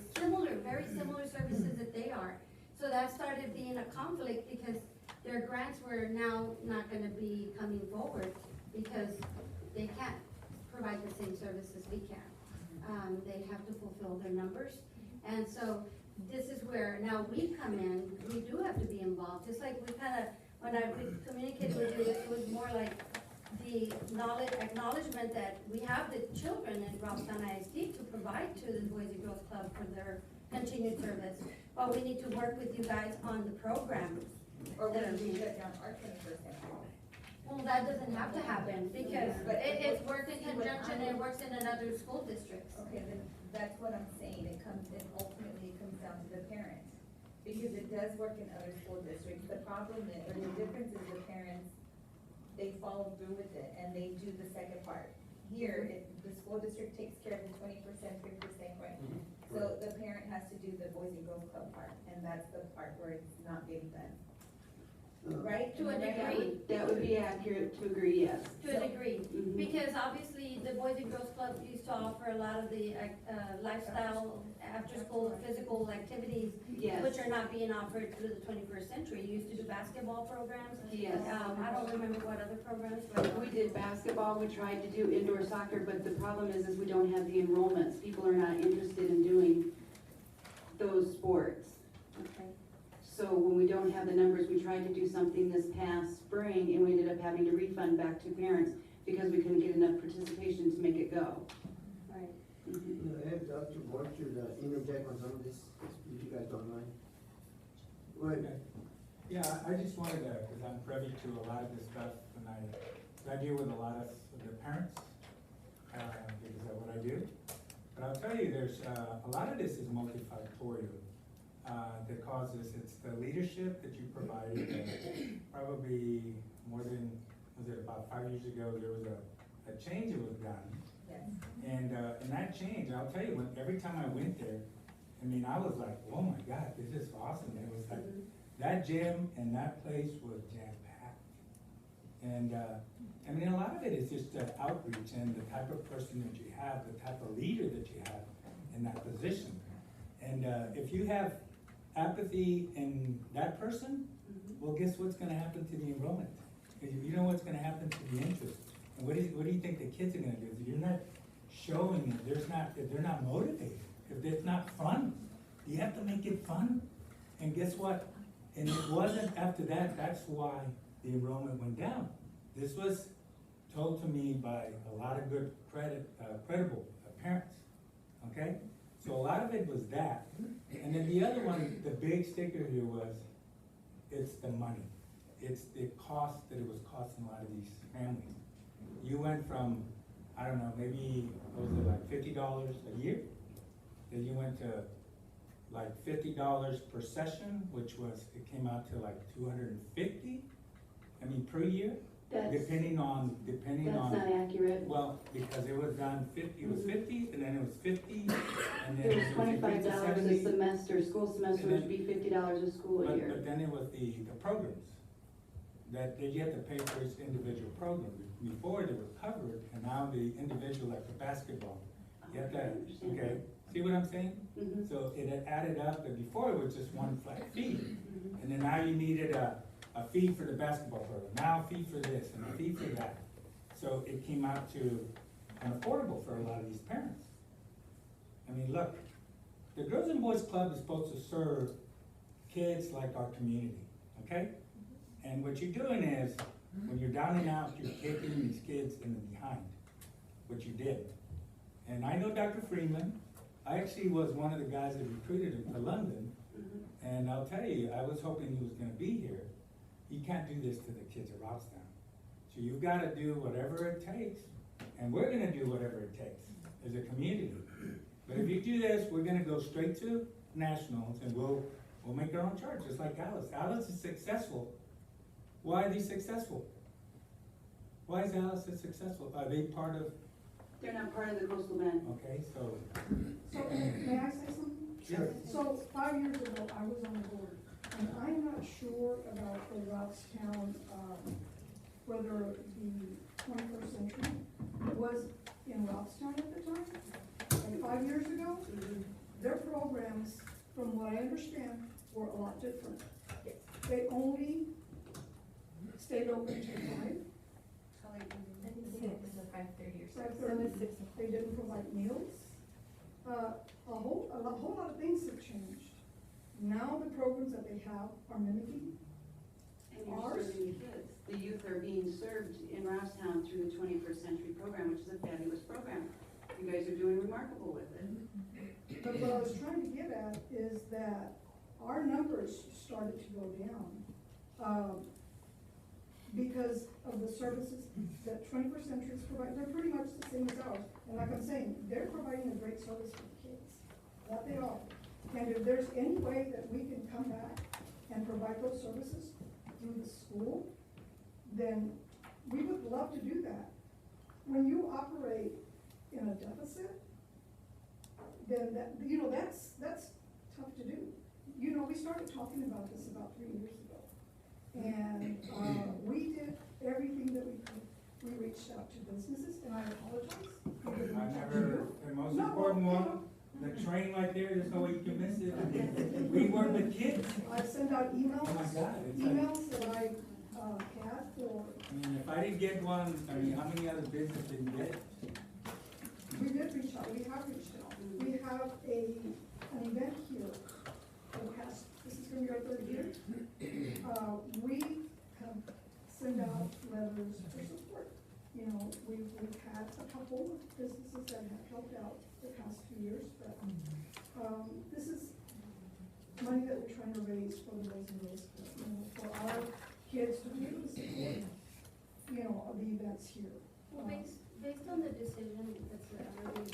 very similar services that they are. So that started being a conflict because their grants were now not gonna be coming forward because they can't provide the same services we can. They have to fulfill their numbers. And so this is where now we come in, we do have to be involved, just like we when we communicated with you, it was more like the acknowledgement that we have the children in Robstown ISD to provide to the Boys and Girls Club for their continued service. But we need to work with you guys on the program. Or would we shut down our 21st century? Well, that doesn't have to happen because it works in conjunction and it works in another school districts. Okay, then that's what I'm saying, it ultimately comes down to the parent. Because it does work in other school districts, the problem is, or the difference is the parents, they follow through with it and they do the second part. Here, the school district takes care of the 20%, 50%, right? So the parent has to do the Boys and Girls Club part, and that's the part where it's not getting done. Right? To a degree. That would be accurate to agree, yes. To a degree, Mhm. because obviously the Boys and Girls Club used to offer a lot of the lifestyle, after-school physical activities, Yes. which are not being offered through the 21st century. You used to do basketball programs. Yes. I don't remember what other programs, but We did basketball, we tried to do indoor soccer, but the problem is we don't have the enrollments. People are not interested in doing those sports. okay. So when we don't have the numbers, we tried to do something this past spring and we ended up having to refund back to parents because we couldn't get enough participation to make it go. Right. Mhm. I have Dr. Borcher to interject on some of this, if you guys don't mind. Go ahead. Yeah, I just wanted to, because I'm privy to a lot of this stuff, and I deal with a lot of the parents, because of what I do. But I'll tell you, there's, a lot of this is multifactorial, that causes, it's the leadership that you provided, probably more than, was it about 5 years ago, there was a change that was done. Yes. And that change, I'll tell you, every time I went there, I mean, I was like, oh my God, this is awesome. It was like, that gym and that place was jam-packed. And, I mean, a lot of it is just the outreach and the type of person that you have, the type of leader that you have in that position. And, if you have apathy in that person, well, guess what's gonna happen to the enrollment? You know what's gonna happen to the interest. And what do you think the kids are gonna do? If you're not showing it, if they're not motivated, if it's not fun, you have to make it fun. And guess what? And it wasn't after that, that's why the enrollment went down. This was told to me by a lot of good credible parents, okay? So a lot of it was that. And then the other one, the big sticker here was, it's the money. It's the cost that it was costing a lot of these families. You went from, I don't know, maybe, what was it, like $50 a year? Then you went to like $50 per session, which was, it came out to like $250, I mean, per year? Depending on. That's not accurate. Well, because it was done 50, it was 50, and then it was 50, and then It was it was $25 a 70. semester, school semester would be $50 a school year. But then it was the programs, that you had to pay for each individual program. Before they were covered, and now the individual, like the basketball, you have to, okay, see what I'm saying? Mhm. So it had added up, and before it was just one flat fee, and then now you needed a fee for the basketball program, now a fee for this and a fee for that. So it came out to unaffordable for a lot of these parents. I mean, look, the Girls and Boys Club is supposed to serve kids like our community, okay? And what you're doing is, when you're down and out, you're kicking these kids in the behind, what you did. And I know Dr. Freeman, I actually was one of the guys that recruited him to London. And I'll tell you, I was hoping he was gonna be here. He can't do this to the kids of Robstown. So you've gotta do whatever it takes, and we're gonna do whatever it takes as a community. But if you do this, we're gonna go straight to nationals, and we'll make our own charge, just like Alice. Alice is successful. Why are they successful? Why is Alice so successful? Are they part of, They're not part of the coastal band. okay, so, So, may I say something? sure. So 5 years ago, I was on the board, and I'm not sure about the Robstown, whether the 21st Century was in Robstown at the time, like 5 years ago. Their programs, from what I understand, were a lot different. They only stayed open till 5. 5:30. They didn't provide meals. A whole lot of things have changed. Now the programs that they have are mimicking. And you're Ours? serving the kids. The youth are being served in Rousstown through the 21st Century Program, which is a fabulous program. You guys are doing remarkable with it. But what I was trying to get at is that our numbers started to go down, because of the services that 21st Century is providing. They're pretty much the same as ours. And like I'm saying, they're providing a great service for the kids. That they are. And if there's any way that we can come back and provide those services through the school, then we would love to do that. When you operate in a deficit, then that's tough to do. We started talking about this about 3 years ago. And, we did everything that we could. We reached out to businesses, and I apologize. We didn't I reach out to never, you. the most No, important no, one, no. the train right there, there's no way you can miss it. We work with kids. I sent out emails, Oh my God, it's like- emails that I, had for, I mean, if I didn't get one, I mean, how many other businesses didn't get it? we did reach out, we have reached out. We have an event here, this is gonna be our 3rd year. We have sent out letters for support. We've had a couple of businesses that have helped out the past 2 years, but, this is money that we're trying to raise for the Boys and Girls Club, for our kids to be able to support, the events here. Well, based on the decision that's already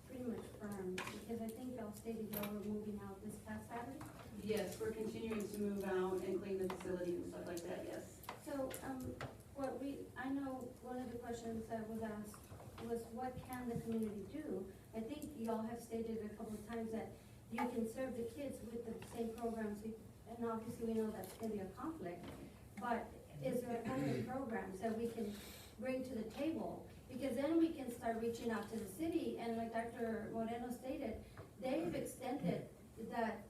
pretty much firm, because I think y'all stated y'all were moving out this past Saturday. Yes, we're continuing to move out and clean the facility and stuff like that, yes. So, I know one of the questions that was asked was what can the community do? I think y'all have stated a couple of times that you can serve the kids with the same programs, and obviously we know that's gonna be a conflict, but is there other programs that we can bring to the table? Because then we can start reaching out to the city, and like Dr. Moreno stated, they've extended that,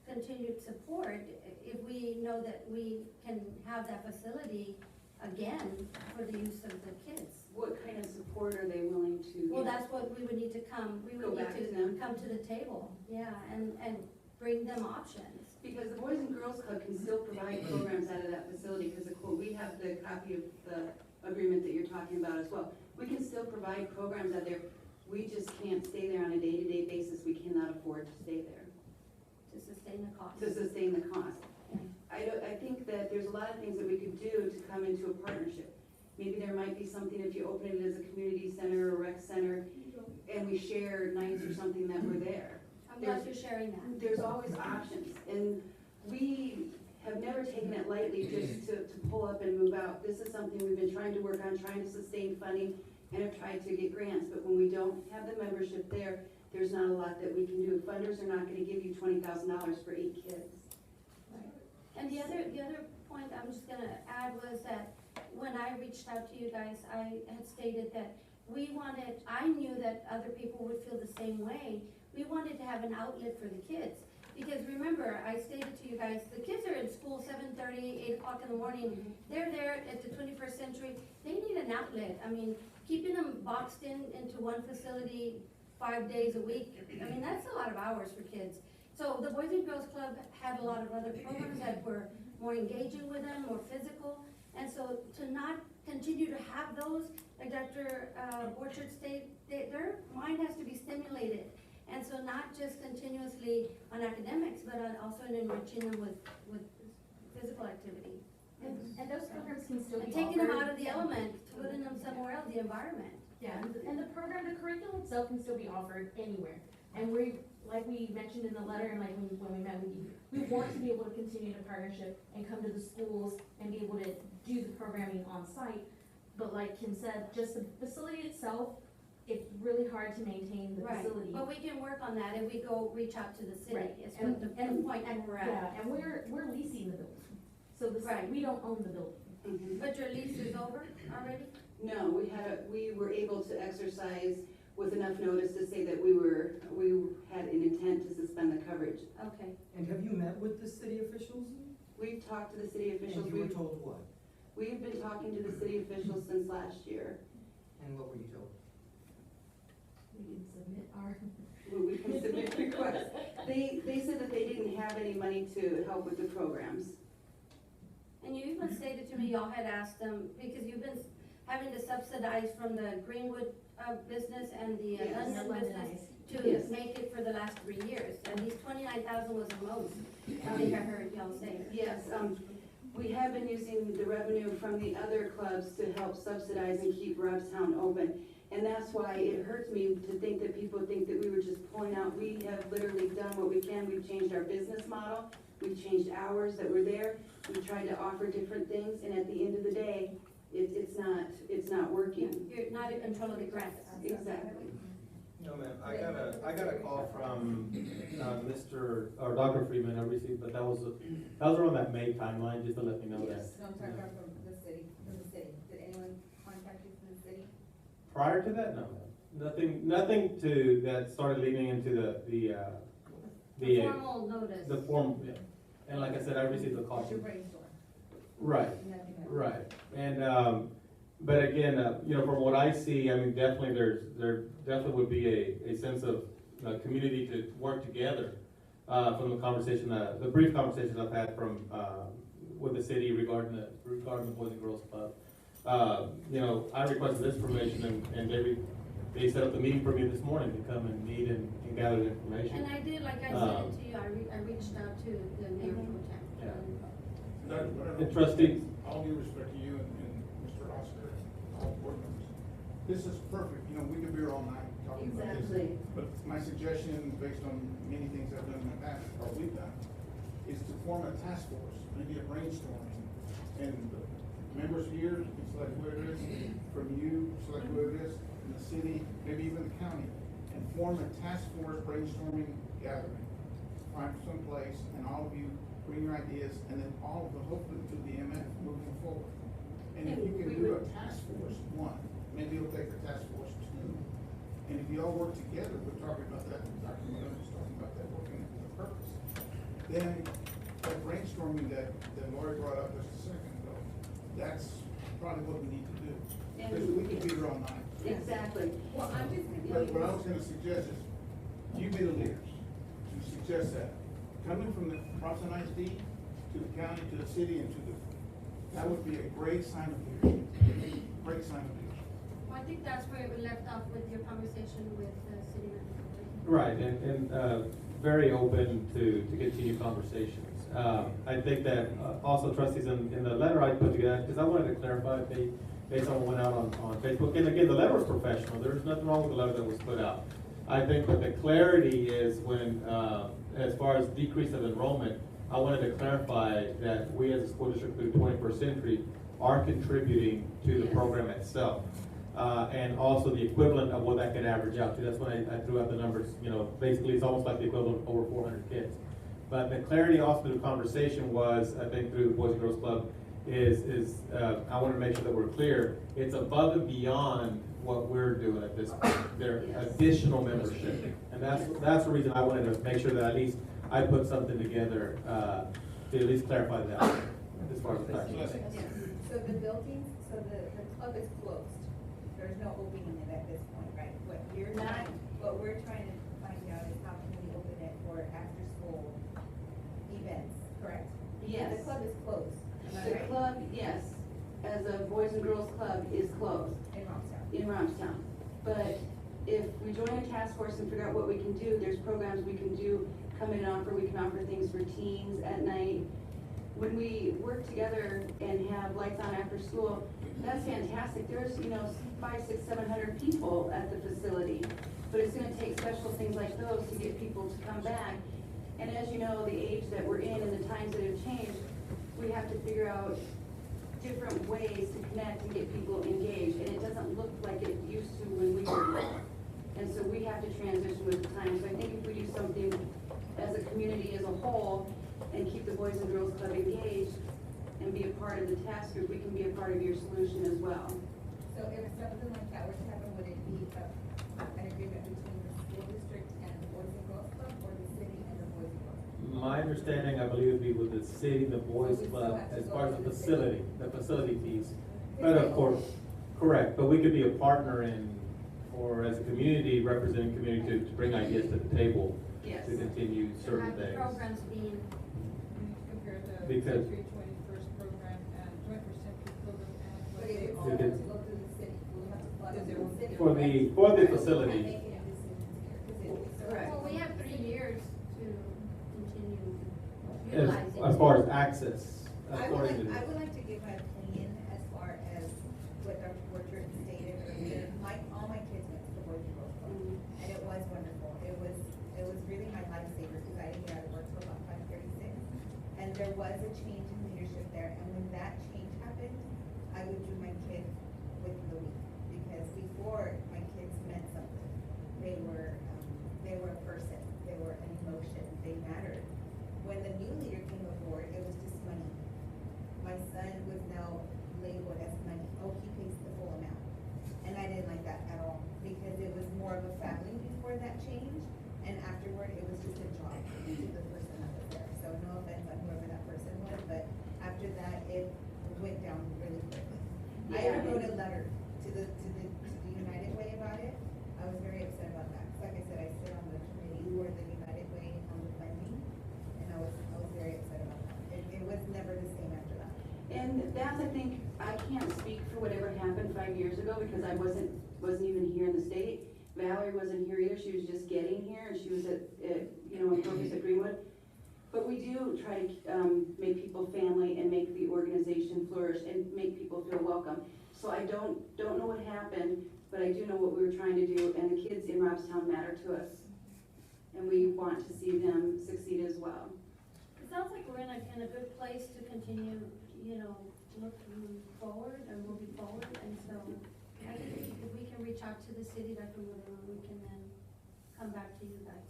continued support if we know that we can have that facility again for the use of the kids. What kind of support are they willing to? Well, that's what we would need to Go back to need them. to come to the table, yeah, and bring them options. Because the Boys and Girls Club can still provide programs out of that facility, because we have the copy of the agreement that you're talking about as well. We can still provide programs out there. We just can't stay there on a day-to-day basis. We cannot afford to stay there To sustain the cost. to sustain the cost. I think that there's a lot of things that we could do to come into a partnership. Maybe there might be something if you open it as a community center or rec center, and we share nights or something that we're there. I'm glad you're sharing that. There's always options, and we have never taken it lightly just to pull up and move out. This is something we've been trying to work on, trying to sustain funding, and have tried to get grants, but when we don't have the membership there, there's not a lot that we can do. Funders are not gonna give you $20,000 for 8 kids. And the other point I'm just gonna add was that when I reached out to you guys, I had stated that I knew that other people would feel the same way. We wanted to have an outlet for the kids, Because remember, I stated to you guys, the kids are in school 7:30, 8 o'clock in the morning. They're there at the 21st century. They need an outlet. I mean, keeping them boxed into one facility 5 days a week, I mean, that's a lot of hours for kids. So the Boys and Girls Club had a lot of other programs that were more engaging with them, more physical. And so to not continue to have those, like Dr. Borchard stated, their mind has to be stimulated. And so not just continuously on academics, but also in enriching them with physical activity. And those programs can still be And offered. taking them out of the element, putting them somewhere else, the environment. Yeah, and the program, the curriculum itself can still be offered anywhere. And we, like we mentioned in the letter and like when we met with you, we want to be able to continue the partnership and come to the schools and be able to do the programming on site. But like Kim said, just the facility itself, it's really hard to maintain the Right, facility. but we can work on that if we go reach out to the city. Right. It's what the point that we're Yeah, at. and we're leasing the building. So the Right. site, we don't own the building. But your lease is over already? No, we were able to exercise with enough notice to say that we had an intent to suspend the coverage. Okay. And have you met with the city officials? We've talked to the city officials. And you were told what? We've been talking to the city officials since last year. And what were you told? We can submit our. We can submit requests. They said that they didn't have any money to help with the programs. And you even stated to me y'all had asked them, because you've been having to subsidize from the Greenwood business and the Yes. London business to Yes. make it for the last 3 years. At least 29,000 was the most, I think I heard y'all say. Yes, we have been using the revenue from the other clubs to help subsidize and keep Robstown open. And that's why it hurts me to think that people think that we were just pulling out. We have literally done what we can. We've changed our business model. We've changed hours that we're there. We tried to offer different things, and at the end of the day, it's not working. You're not in control of the grants. Exactly. No, ma'am, I got a call from, Mr., or Dr. Freeman, I received, but that was around that May timeline, just to let me know that. No, I'm talking about from the city. Did anyone contact you from the city? Prior to that, no, nothing that started leading into the Formal notice. the form, yeah. And like I said, I received the call. What's your brainstorm? Right, Nothing else. right, and, but again, from what I see, I mean, definitely there definitely would be a sense of community to work together, from the conversation, the brief conversations I've had with the city regarding the Boys and Girls Club. I requested this information and they set up the meeting for me this morning to come and meet and gather the information. And I did, like I said it to you, I reached out to the mayor pro tem. Yeah. And trustees. All due respect to you and Mr. Oscar, all board members, this is perfect, we could be here all night talking about this. Exactly. But my suggestion, based on many things I've done in the past, or we've done, is to form a task force, maybe a brainstorming. And the members here, you can select whoever it is, from you, select whoever it is, in the city, maybe even the county, and form a task force brainstorming gathering. Find some place, and all of you bring your ideas, and then all of the, hopefully through the MF moving forward. And if you can do a task force, one, maybe it'll take a task force two. And if you all work together, we're talking about that, Dr. Miller was talking about that, working with a purpose. Then, that brainstorming that Lori brought up just a second ago, that's probably what we need to do. Because we could be here all night. Exactly. Well, I'm just. But what I was gonna suggest is, you be the leaders, to suggest that, coming from the Robstown ISD to the county, to the city, and to that would be a great sign of leadership, great sign of leadership. Well, I think that's where we left off with your conversation with the city manager. Right, and very open to continue conversations. I think that also trustees in the letter I put together, because I wanted to clarify, based on what went out on Facebook, and again, the letter was professional, there's nothing wrong with the letter that was put out. I think that the clarity is when, as far as decrease of enrollment, I wanted to clarify that we as a school district through 21st Century are contributing to the program itself. And also the equivalent of what that could average out to. That's when I threw out the numbers, basically it's almost like the equivalent of over 400 kids. But the clarity also through the conversation was, I think through the Boys and Girls Club, I want to make sure that we're clear, it's above and beyond what we're doing at this point. There additional membership. And that's the reason I wanted to make sure that at least I put something together, to at least clarify that as far as the tax. So the building, so the club is closed. There's no opening it at this point, right? What we're trying to find out is how can we open it for after-school events, correct? Yes. The club is closed, am I The right? club, yes, as a Boys and Girls Club, is closed In Romstown. in Romstown. But if we join a task force and figure out what we can do, there's programs we can do, come in and offer, we can offer things for teens at night. When we work together and have lights on after school, that's fantastic. There's, 500, 600, 700 people at the facility. But it's gonna take special things like those to get people to come back. And as you know, the age that we're in and the times that have changed, we have to figure out different ways to connect and get people engaged. And it doesn't look like it used to when we were little. And so we have to transition with the times. So I think if we do something as a community as a whole and keep the Boys and Girls Club engaged and be a part of the task group, we can be a part of your solution as well. So if something like that were to happen, would it be an agreement between the school district and the Boys and Girls Club, or the city and the Boys and Girls Club? My understanding, I believe, would be with the city, the boys club, as far as the facility fees. But of course, correct, but we could be a partner in, or as a community, representing community to bring ideas to the table Yes. to continue certain things. Programs being, Compare the Because- Century 21st program and 21st Century program and what But it they would all. all have to go through the city, we would have to flood it through the city. For the facility. Not making a decision here, 'cause it's so- Correct. well, we have 3 years to continue As, utilizing. as far as access, I according would to. like to give my opinion as far as what Dr. Borchert stated earlier. All my kids went to the Boys and Girls Club, and it was wonderful. It was really my lifesaver, because I didn't get out of work till about 5:36. And there was a change in leadership there, and when that change happened, I would do my kid within the week, because before, my kids meant something. They were a person, they were an emotion, they mattered. When the new leader came aboard, it was just money. My son was now labeled as money. Oh, he pays the full amount. And I didn't like that at all, because it was more of a family before that change, and afterward, it was just a job to the person that was there. So no offense on whoever that person was, but after that, it went down really quickly. I even wrote a letter to the United Way about it. I was very upset about that. 'Cause like I said, I sit on the committee for the United Way on the funding, and I was very upset about that. It was never the same after that. And that's, I think, I can't speak for whatever happened 5 years ago because I wasn't even here in the state. Valerie wasn't here either, she was just getting here, and she was at in Focus at Greenwood. But we do try to, make people family and make the organization flourish and make people feel welcome. So I don't know what happened, but I do know what we were trying to do, and the kids in Robstown matter to us. And we want to see them succeed as well. It sounds like we're in a good place to continue, looking forward and moving forward, and so I think if we can reach out to the city, Dr. Woodrow, we can then come back to you guys.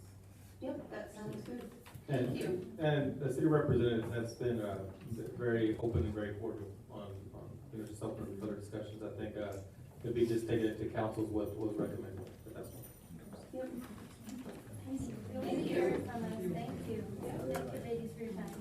Yep, that sounds good. And, Thank you. and the city representative has been, very open and very cordial on, just open for further discussions. I think, it'd be just taken into council what was recommended, but that's all. Yep. Thank you. From us. Thank you. Thank you, ladies, for your time.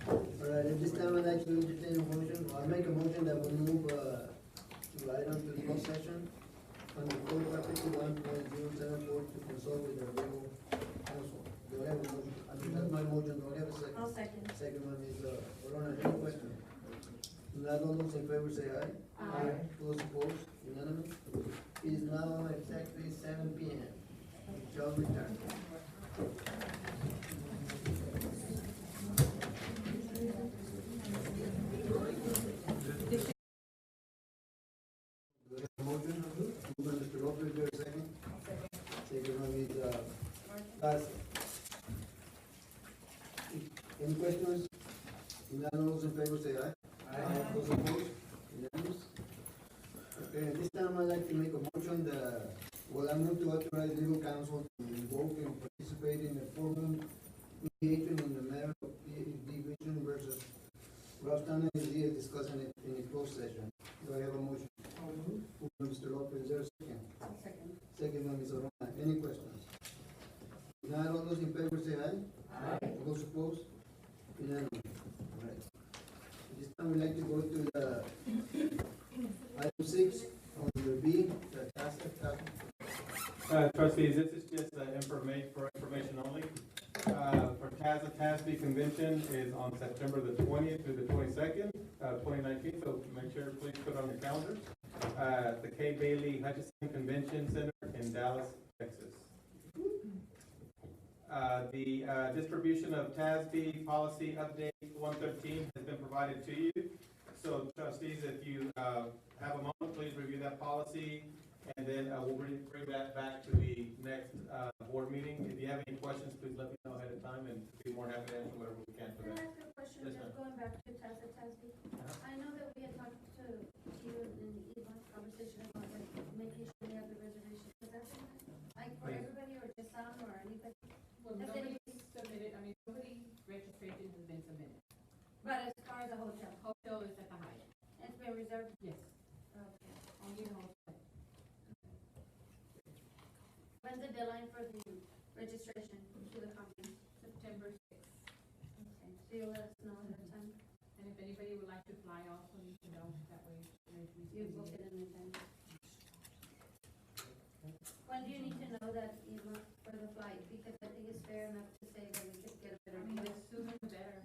All right, at this time, I'd like to entertain a motion, I'll make a motion that we move, to item to the closed session under code 51.074 to consult with the legal counsel. Do I have a motion? I mean, that's my motion, do I have a second? I'll second. Second one is, Corona, any question? Not all those in favor say aye. Aye. Those opposed, unanimous. It is now exactly 7 P.M. Shall return. Motion, moved by Mr. Lopez, is there a second? Second one is, Garza. Any questions? None, all those in favor say aye. Aye. Those opposed, unanimous. Okay, at this time, I'd like to make a motion that, I move to authorize participate in a four-room mediation in the matter of division versus Rostown is discussing it in a closed session. Do I have a motion? Moved by Mr. Lopez, is there a second? Second. Second by Ms. Arona. Any questions? If not, all those in favor say aye. Aye. All those opposed? Unanimous. All right. At this time, we'd like to go to the item 6 on the B, the task. Trustees, this is just for information only. For TASB convention is on September the 20th through the 22nd, 2019, so make sure, please put it on your calendar. The Kay Bailey Hutchison Convention Center in Dallas, Texas. The distribution of TASB policy update 113 has been provided to you. So trustees, if you have a moment, please review that policy, and then we'll bring that back to the next board meeting. If you have any questions, please let me know ahead of time, and be more happy to answer whatever we can for Can that. I ask a question, Yes, just ma'am. going back to TASB? I know that we had talked to you in Eva's conversation about like making sure we have the reservation. Is that like for Yes. everybody or just some or anybody? Well, Has nobody anybody- submitted, I mean, nobody registration has been submitted. But as far as the hotel, Hotel is at the Hyatt. it's been reserved? Yes, Okay. only the hotel. When's the deadline for the registration to the company? September sixth. Okay, so you'll let us know ahead of time? And if anybody would like to fly also, you can know, that way. You book it in advance. When do you need to know that, Eva, for the flight? Because I think it's fair enough to say that we could get a I better mean, deal. the sooner the better.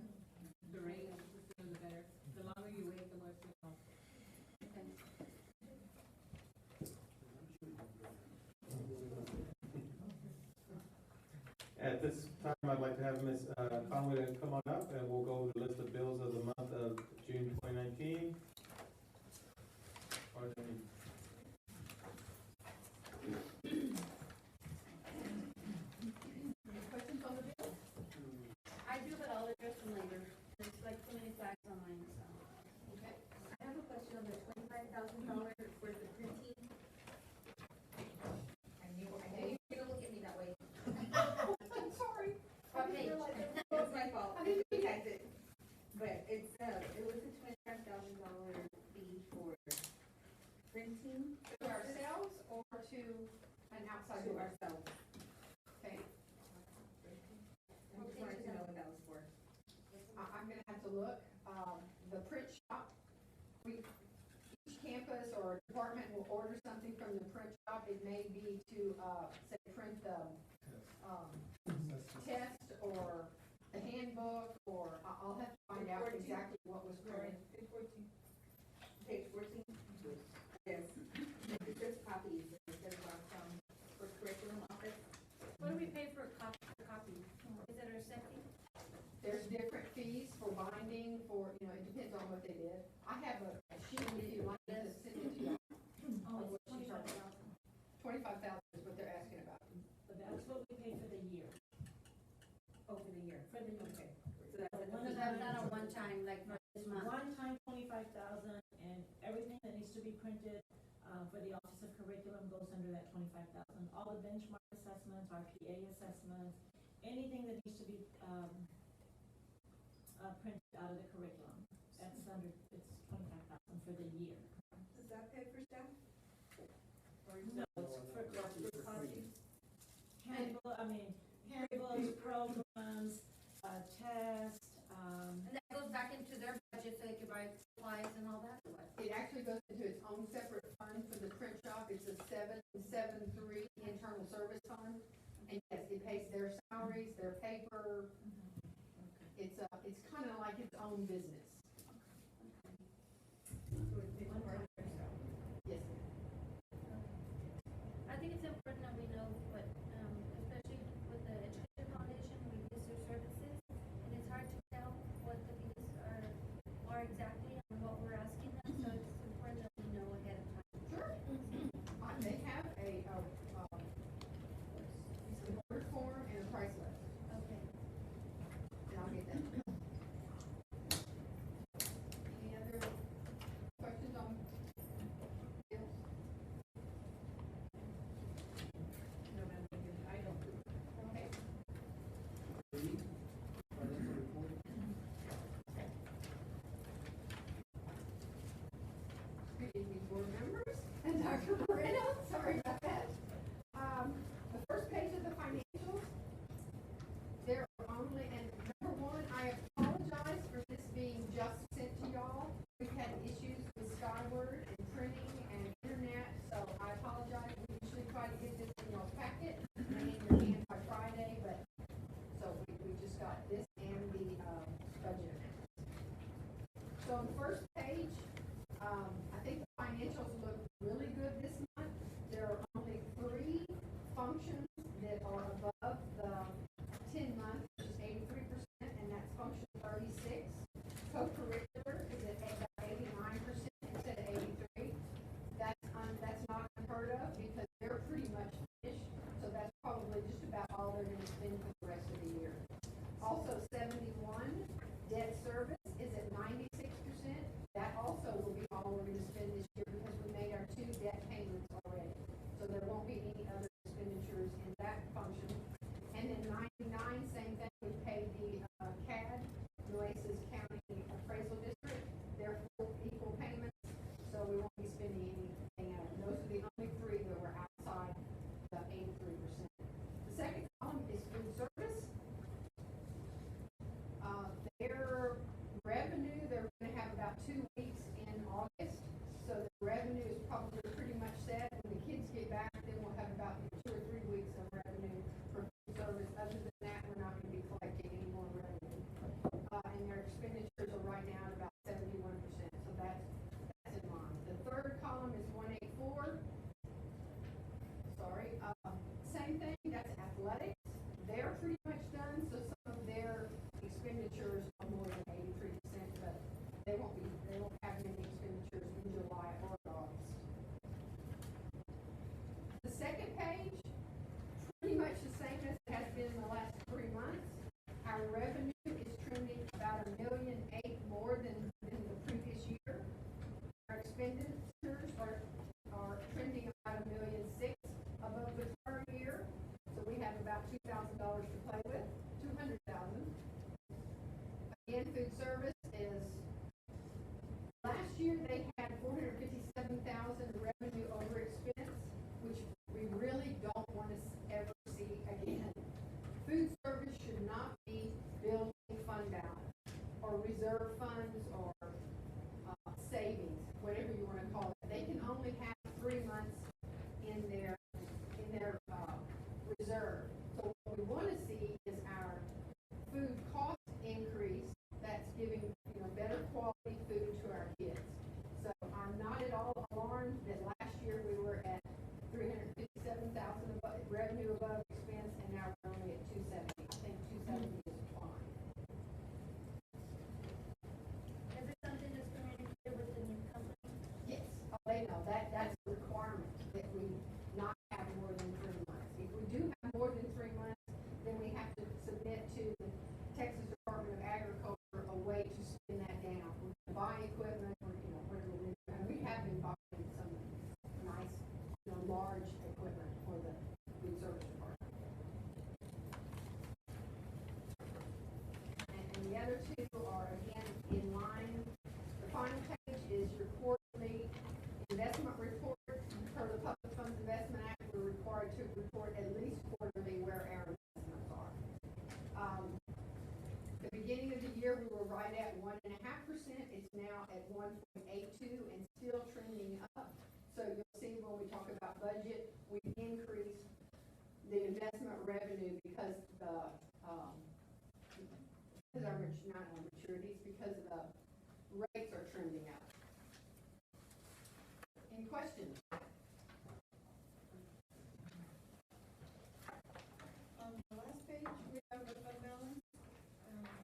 The rate, the sooner the better. The longer you wait, the more it's gonna cost. Okay. At this time, I'd like to have Ms. Conway to come on up, and we'll go over the list of bills of the month of June 2019. Any questions on the bill? I do, but I'll address them later. There's like too many facts on mine, so. Okay. I have a question on the $25,000 for the printing. I knew you were gonna look at me that way. I'm sorry. What page? It's my fault. I didn't realize it. But it's, it was a $25,000 fee for printing. To ourselves or to an outside? To ourselves. Okay. I just wanted to know what that was for. I'm gonna have to look, the print shop, each campus or department will order something from the print shop. It may be to, say, print the, test or the handbook, or I'll have to find out exactly what was printed. Page 14? Yes. It's just copies. It says about for curriculum office. What do we pay for a copy? Is it our second? There's different fees for binding, for, it depends on what they did. I have a sheet if you like to send it to you. Oh, What it's she's talking about. 25,000 is what they're asking about. But that's what we pay for the year. Over the year. For the year. So that's So that's not a one-time, like for this month? One time 25,000, and everything that needs to be printed, for the Office of Curriculum goes under that 25,000. All the benchmark assessments, RPA assessments, anything that needs to be, printed out of the curriculum, that's under, it's 25,000 for the year. Does that pay for staff? So it's for copies. Handbooks, programs, tests, And that goes back into their budget so they can buy supplies and all that, or what? It actually goes into its own separate fund for the print shop. It's a 773 internal service fund. And yes, it pays their salaries, their paper. It's kind of like its own business. So it's part of their staff. Yes. I think it's important that we know what, especially with the Education Foundation, we use their services, and it's hard to tell what the fees are exactly and what we're asking them, so it's important that we know ahead of time. Sure. They have a order form and a price list. Okay. And I'll get that. Loretta, sorry about that. The first page of the financials, there are only, and number one, I apologize for this being just sent to y'all. We've had issues with Skyward and printing and internet, so I apologize. We usually try to get this in y'all's packet and in your hand by Friday, but, so we just got this and the, budget. So on the first page, I think the financials look really good this month. There are only 3 functions that are above the 10-month, which is 83%, and that's function 36. Co-curricular is at about 89% instead of 83. That's not unheard of because they're pretty much finished, so that's probably just about all they're going to spend for the rest of the year. Also, 71, debt service is at 96%. That also will be all we're going to spend this year because we made our 2 debt payments already. So there won't be any other expenditures in that function. And then 99, same thing, we paid the CAD, Nueces County Appraisal District, their full equal payments, so we won't be spending anything out of them. Those are the only 3 that were outside the 83%. The second column is food service. Their revenue, they're going to have about 2 weeks in August, so the revenue is probably pretty much set. When the kids get back, then we'll have about 2 or 3 weeks of revenue for food service. Other than that, we're not going to be collecting any more revenue. And their expenditures are right now at about 71%, so that's in line. The third column is 184. Sorry, same thing, that's athletics. They're pretty much done, so some of their expenditures are more than 83%, but they won't have many expenditures in July or August. The second page, pretty much the same as it has been in the last 3 months. Our revenue is trending about $1.8 million more than the previous year. Our expenditures are trending about $1.6 million above the prior year. So we have about $2,000 to play with, $200,000. Again, food service is, last year they had $457,000 revenue over expense, which we really don't want to ever see again. Food service should not be building fund balance or reserve funds or savings, whatever you want to call it. They can only have 3 months in their reserve. So what we want to see is our food cost increase that's giving better quality food to our kids. So I'm not at all alarmed that last year we were at $357,000 revenue above expense, and now we're only at $270,000. I think $270,000 is fine. Is this something that's communicated with the new company? Yes, they know that's a requirement that we not have more than 3 months. If we do have more than 3 months, then we have to submit to the Texas Department of Agriculture a way to spin that down. We can buy equipment or whatever we do. And we have been buying some nice, large equipment for the food service department. And the other 2 are again in line. The final page is your quarterly investment report. Per the Public Funds Investment Act, we're required to report at least quarterly where our investments are. The beginning of the year, we were right at 1.5%. It's now at 1.82 and still trending up. So you'll see when we talk about budget, we increased the investment revenue because our maturities, because the rates are trending up. Any questions? On the last page, we have the fund balance,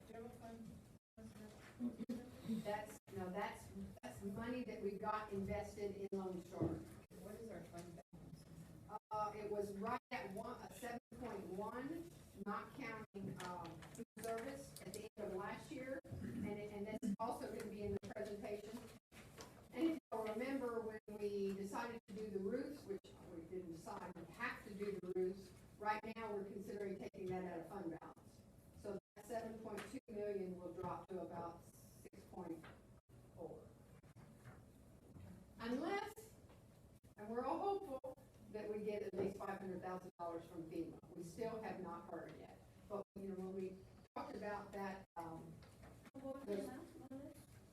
general fund. That's money that we got invested in Lone Star. What is our fund balance? It was right at 7.1, not counting food service at the end of last year, and that's also going to be in the presentation. And if you'll remember, when we decided to do the roofs, which we didn't decide, we have to do the roofs. Right now, we're considering taking that out of fund balance. So that 7.2 million will drop to about 6.4. Unless, and we're all from FEMA. We still have not heard yet. But, you know, when we talked about that,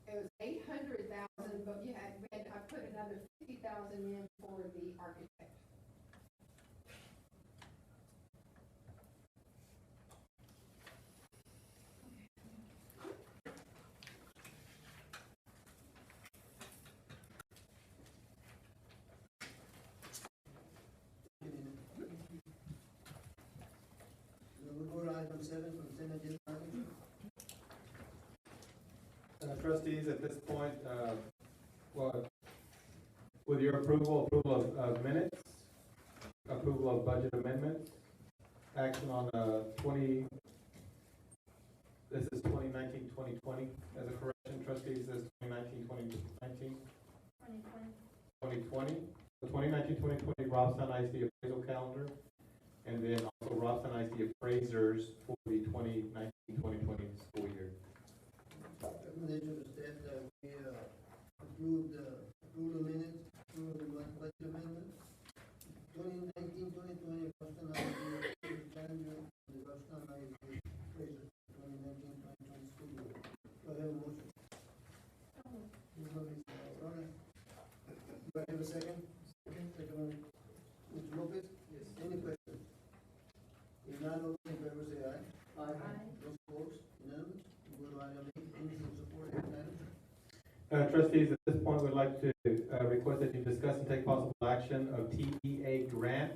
it was 800,000, but I put another 50,000 in for the architect. We go to item 7, consent agenda items. Trustees, at this point, well, with your approval of minutes, approval of budget amendments, action on this is 2019-2020 as a correction, trustees, this is 2019-2019. 2020. The 2019-2020 Robstown ISD appraisal calendar, and then also Robstown ISD appraisers for the 2019-2020 school year. Recommendation of staff that we approve the minutes, approve the budget amendment. 2019-2020 Robstown ISD calendar, the Robstown ISD appraisers 2019-2020 school year. Do I have a motion? Moved by Ms. Rona. Do I have a second? Second by Mr. Lopez. Yes. Any questions? If not, all those in favor say aye. Aye. Those opposed, unanimous. We go to item 8, anything to support item? Trustees, at this point, we'd like to request that you discuss and take possible action of TEA grant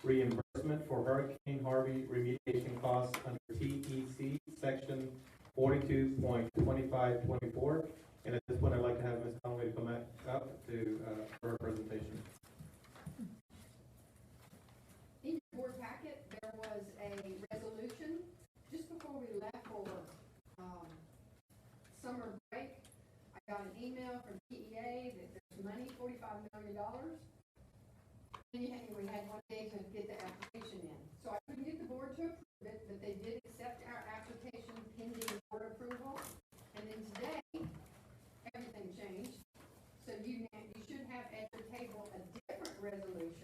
reimbursement for Hurricane Harvey remediation costs under TEC section 42.2524. And at this point, I'd like to have Ms. Conway come up to for her presentation. In your board packet, there was a resolution just before we left for summer break. I got an email from TEA that there's money, $45 million. And we had 1 day to get the application in. So I couldn't get the board to approve it, but they did accept our application pending board approval. And then today, everything changed. So you should have at your table a different resolution.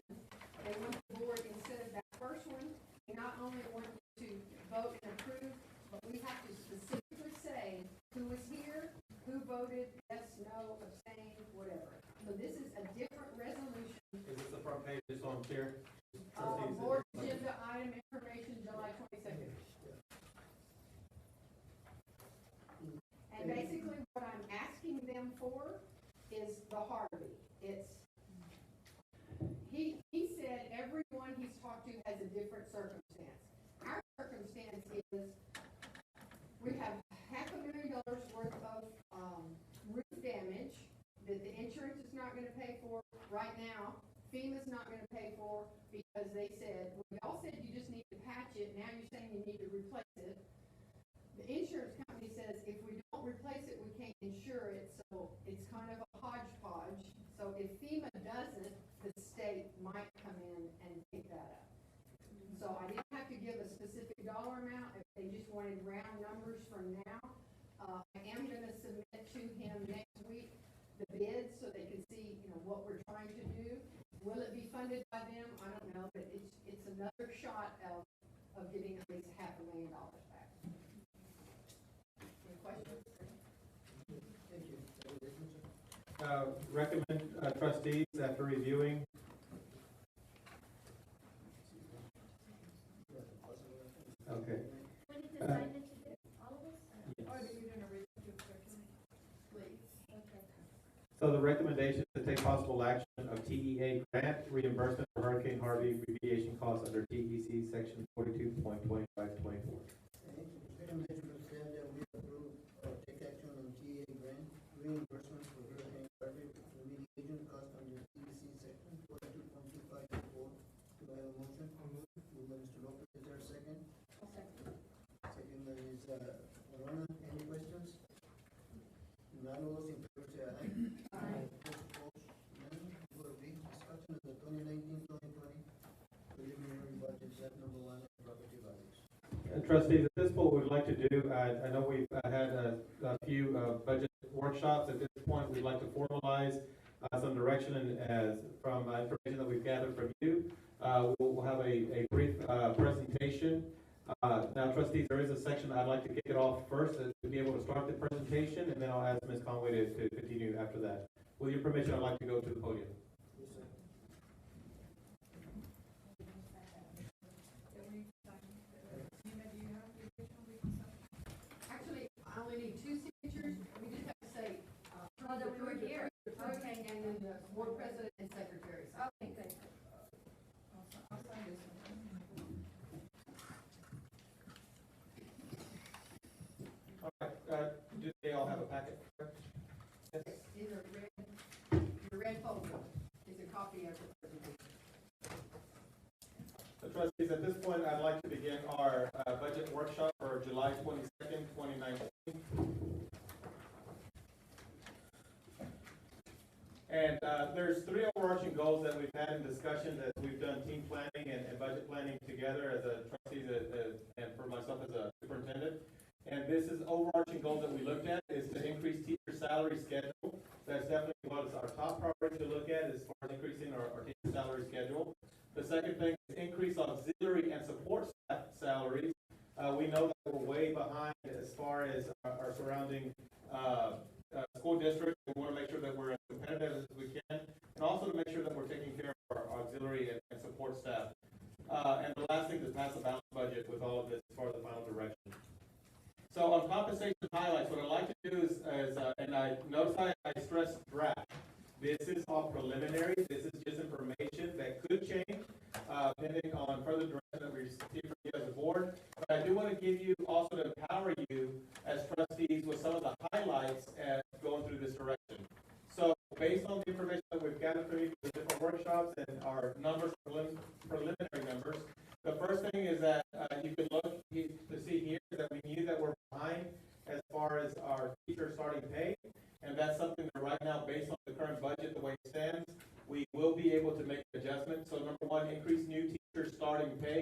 They want the board, instead of that first one, they not only want you to vote and approve, but we have to specifically say who was here, who voted yes, no, abstained, whatever. So this is a different resolution. Is this the front page, just on here? Board agenda item information, July 22nd. And basically what I'm asking them for is the Harvey. He said everyone he's talked to has a different circumstance. Our circumstance is we have $500,000 worth of roof damage that the insurance is not going to pay for right now. FEMA's not going to pay for because they said, well, y'all said you just need to patch it. Now you're saying you need to replace it. The insurance company says if we don't replace it, we can't insure it. So it's kind of a hodgepodge. So if FEMA doesn't, the state might come in and pick that up. So I didn't have to give a specific dollar amount. If they just wanted round numbers from now, I am going to submit to him next week the bids so they can see, you know, what we're trying to do. Will it be funded by them? I don't know, but it's another shot of getting at least $500,000 back. Any questions? Thank you. Recommend trustees after reviewing. Okay. We need to sign it today, all of us? Yes. Or are you going to read it to please? Okay. So the recommendation is to take possible action of TEA grant reimbursement for Hurricane Harvey remediation costs under TEC section 42.2524. Recommendation from staff that we approve take action on TEA grant reimbursement for Hurricane Harvey remediation cost under TEC section 42.2524. Do I have a motion? Moved by Mr. Lopez. Is there a second? Second by Ms. Rona. Any questions? None of those in favor say aye. Aye. Those opposed, none. Go to B, discussion of the 2019-2020 preliminary budget set number 1, property values. Trustees, at this point, what we'd like to do, I know we've had a few budget workshops. At this point, we'd like to formalize some direction and as from information that we've gathered from you. We'll have a brief presentation. Now, trustees, there is a section I'd like to kick it off first to be able to start the presentation, and then I'll ask Ms. Conway to continue after that. With your permission, I'd like to go to the podium. Actually, I only need two signatures. We just have to say, that we were here, the hurricane, and then the board president and secretary. So, Okay, good. I'll sign this one. All right, do they all have a packet? Yes. In the red folder is a copy of the presentation. So trustees, at this point, I'd like to begin our budget workshop for July 22nd, 2019. And there's three overarching goals that we've had in discussion as we've done team planning and budget planning together as a trustees and for myself as a superintendent. And this is overarching goal that we looked at is to increase teacher salary schedule. That's definitely what is our top priority to look at as far as increasing our teacher salary schedule. The second thing is increase auxiliary and support staff salaries. We know that we're way behind as far as our surrounding school districts. We want to make sure that we're as competitive as we can, and also to make sure that we're taking care of our auxiliary and support staff. And the last thing is pass a balanced budget with all of this as far as the final direction. So on compensation highlights, what I'd like to do is and I notice I stress draft. This is all preliminary. This is just information that could change depending on further direction that we receive from you as a board. But I do want to give you also to empower you as trustees with some of the highlights going through this direction. So based on the information that we've gathered from you for the different workshops and our numbers, preliminary numbers, the first thing is that you can look to see here that we knew that we're behind as far as our teacher starting pay. And that's something that right now, based on the current budget, the way it stands, we will be able to make adjustments. So number one, increase new teacher starting pay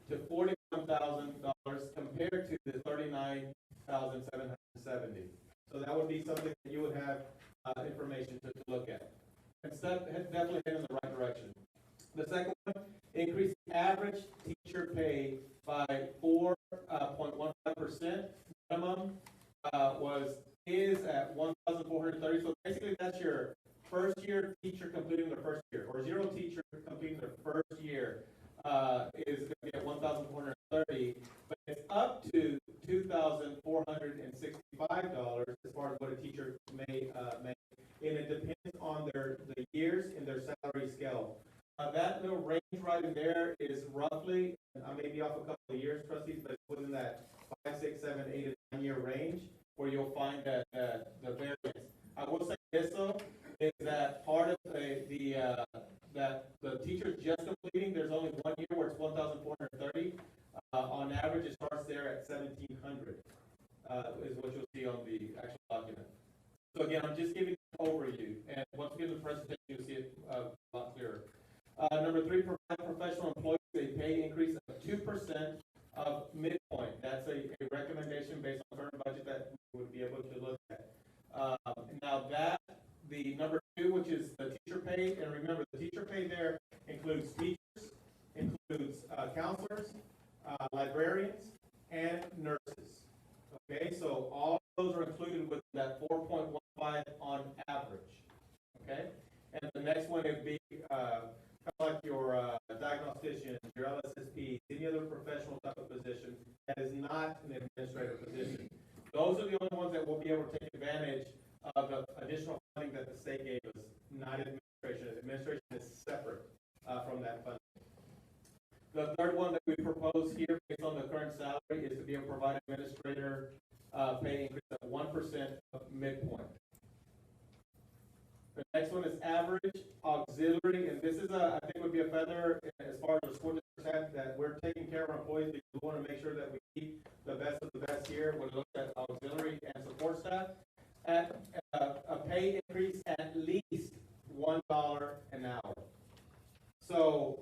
to $41,000 compared to the $39,770. So that would be something that you would have information to look at. And definitely head in the right direction. The second one, increase the average teacher pay by 4.15%. Minimum is at $1,430. So basically, that's your first year teacher completing their first year, or zero teacher completing their first year is going to be at $1,430, but it's up to $2,465 as far as what a teacher may make, and it depends on the years in their salary scale. That little range right in there is roughly, I may be off a couple of years, trustees, but it's within that 5, 6, 7, 8, and 9 year range where you'll find that the variance. I will say this though, is that part of that the teachers just completing, there's only 1 year where it's 1,430. On average, it starts there at 1,700 is what you'll see on the actual document. So again, I'm just giving an overview, and once we get to the presentation, you'll see it a lot clearer. Number three, provide professional employees a pay increase of 2% of midpoint. That's a recommendation based on current budget that we would be able to look at. Now the number two, which is the teacher pay, and remember the teacher pay there includes teachers, includes counselors, librarians, and nurses. Okay, so all of those are included with that 4.15 on average. Okay, and the next one would be kind of like your diagnostician, your LSSP, any other professional type of position that is not an administrative position. Those are the only ones that will be able to take advantage of the additional funding that the state gave us, not administration. Administration is separate from that funding. The third one that we propose here, based on the current salary, is to be able to provide administrator pay increase of 1% of midpoint. The next one is average auxiliary, and this is I think would be a feather as far as the school districts have, that we're taking care of our employees because we want to make sure that we keep the best of the best here when we look at auxiliary and support staff. At a pay increase at least $1 an hour. So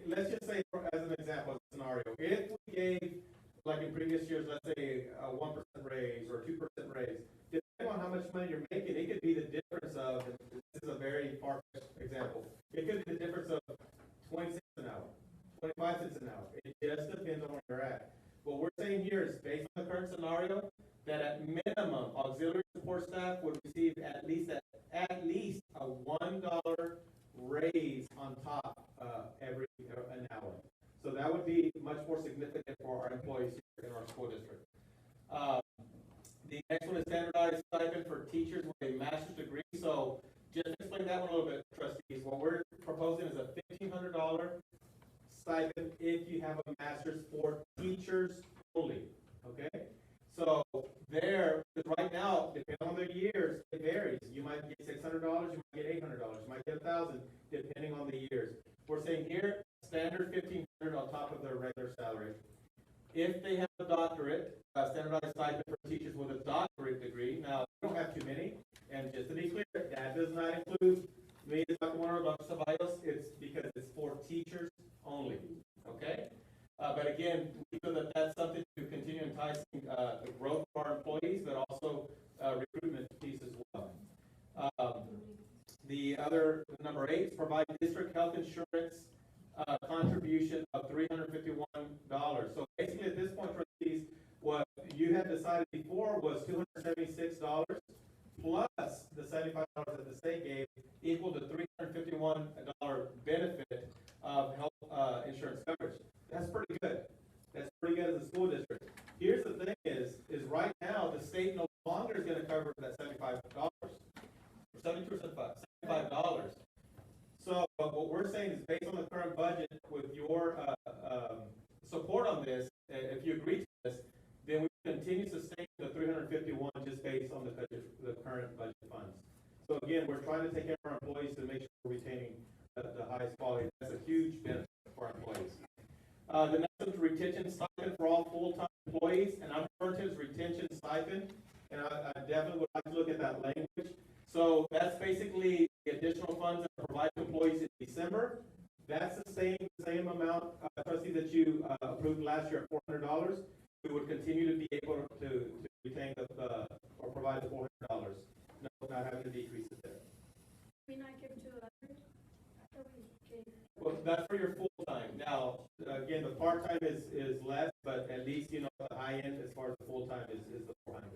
let's just say, as an example, a scenario, if we gave, like in previous years, let's say a 1% raise or 2% raise, depending on how much money you're making, it could be the difference of, this is a very we're saying here is based on the current scenario, that at minimum, auxiliary support staff would receive at least a $1 raise on top, every, an hour. So that would be much more significant for our employees here in our school district. The next one is standardized stipend for teachers with a master's degree. So just explain that one a little bit, trustees. What we're proposing is a $1,500 stipend if you have a master's for teachers only, okay? So there, because right now, depending on the years, it varies. You might get $600, you might get $800, you might get $1,000, depending on the years. We're saying here, standard $1,500 on top of their regular salary. If they have a doctorate, standardized stipend for teachers with a doctorate degree. Now, we don't have too many, and just to be clear, that does not include me, Dr. Warner, Dr. Ceballos. It's because it's for teachers only, okay? But again, we feel that that's something to continue enticing the growth of our employees, but also recruitment piece as well. The other, number 8, is provide district health insurance contribution of $351. So basically at this point, trustees, what you had decided before was $276 plus the $75 that the state gave, equal to $351 benefit of health insurance coverage. That's pretty good. That's pretty good as a school district. Here's the thing is right now the state no longer is going to cover that $75 or 72% $75. So what we're saying is based on the current budget, with your support on this, if you agree to this, then we continue to sustain the 351 just based on the current budget funds. So again, we're trying to take care of our employees to make sure we're retaining the highest quality. That's a huge benefit for our employees. The next one is retention stipend for all full-time employees, and I'm referring to as retention stipend, and I definitely would like to look at that language. So that's basically the additional funds that are provided to employees in December. That's the same amount, trustee, that you approved last year at $400. We would continue to be able to retain or provide the $400. No, not having to decrease it there. We not give to others? Well, that's for your full-time. Now, again, the part-time is less, but at least, you know, the high end as far as the full-time is the 400.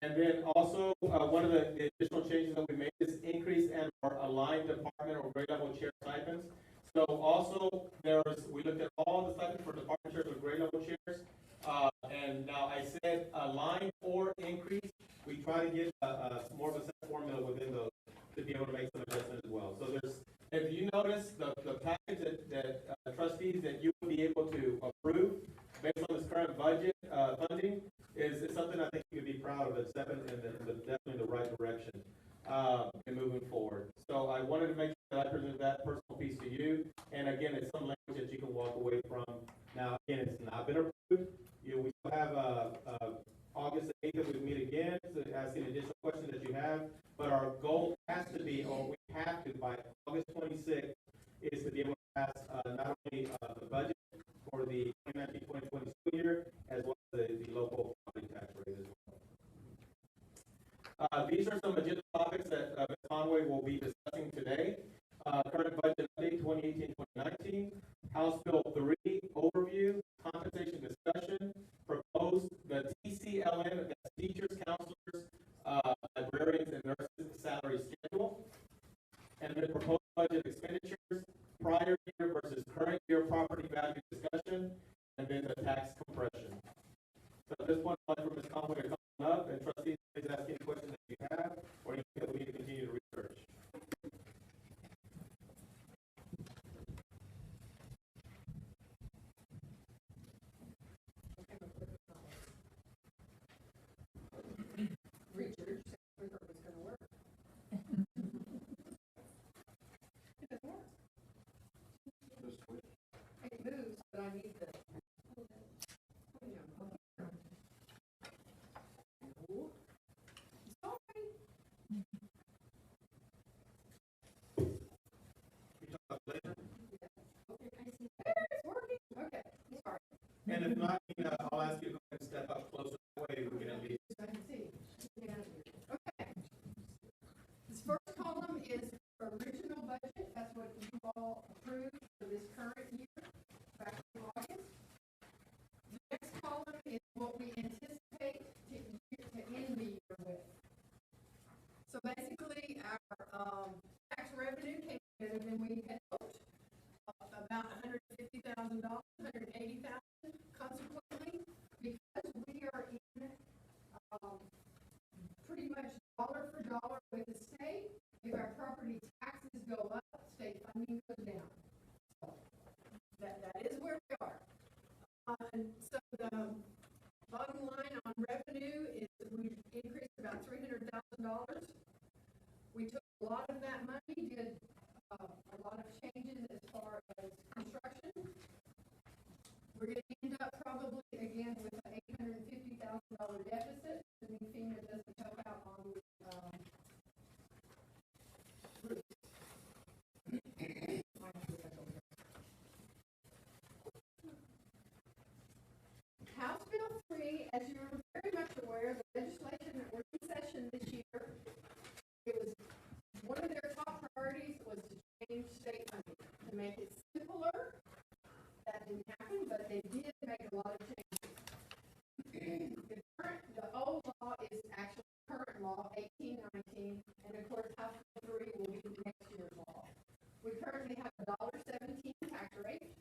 And then also, one of the additional changes that we made is increase and or aligned department or grade level chair stipends. So also, we looked at all the stipends for department chairs with grade level chairs. And now I said align or increase. We try to get more of a set formula within those to be able to make some adjustments as well. So if you notice the package that trustees that you will be able to approve based on this current budget funding is something I think you could be proud of. It's definitely in the right direction in moving forward. So I wanted to make sure that I presented that personal piece to you. And again, it's some language that you can walk away from. Now, again, it's not been approved. We still have August 8th that we meet again to ask any additional questions that you have. But our goal has to be, or we have to, by August 26th, is to be able to pass not only the budget for the 2019-2020 school year, as well as the local property tax rate as well. These are some agenda topics that Ms. Conway will be discussing today. Current budget update 2018-2019, House Bill 3 overview, compensation discussion, proposed the TCLN, that's teachers, counselors, librarians, and nurses salary schedule, and then proposed budget expenditures, prior year versus current year property value discussion, and then the tax compression. So at this point, I'd like for Ms. Conway to come up, and trustees, please ask any questions that you have, or anything that we need to continue to research. Richard, we thought it was gonna work. It doesn't work. It moves, but I need the. Sorry. You talk about later? It's working, okay, sorry. And if not, I'll ask you to go ahead and step up closer. That way we can at least. I can see. Okay. This first column is original budget. That's what you all approved for this current year, back in August. Consequently, because we are in, pretty much dollar for dollar with the state, if our property taxes go up, state funding goes down. So, that is where we are. And so the bottom line on revenue is we increased about $300,000. We took a lot of that money, did a lot of changes as far as construction. We're gonna end up probably again with an $850,000 deficit, assuming FEMA doesn't help out on roofs. House Bill 3, as you're very much aware, the legislation that we're in session this year, it was, one of their top priorities was to change state funding, to make it simpler. That didn't happen, but they did make a lot of changes. The old law is actually current law, 1819, and of course, House Bill 3 will be next year's law. We currently have a $1.17 tax rate.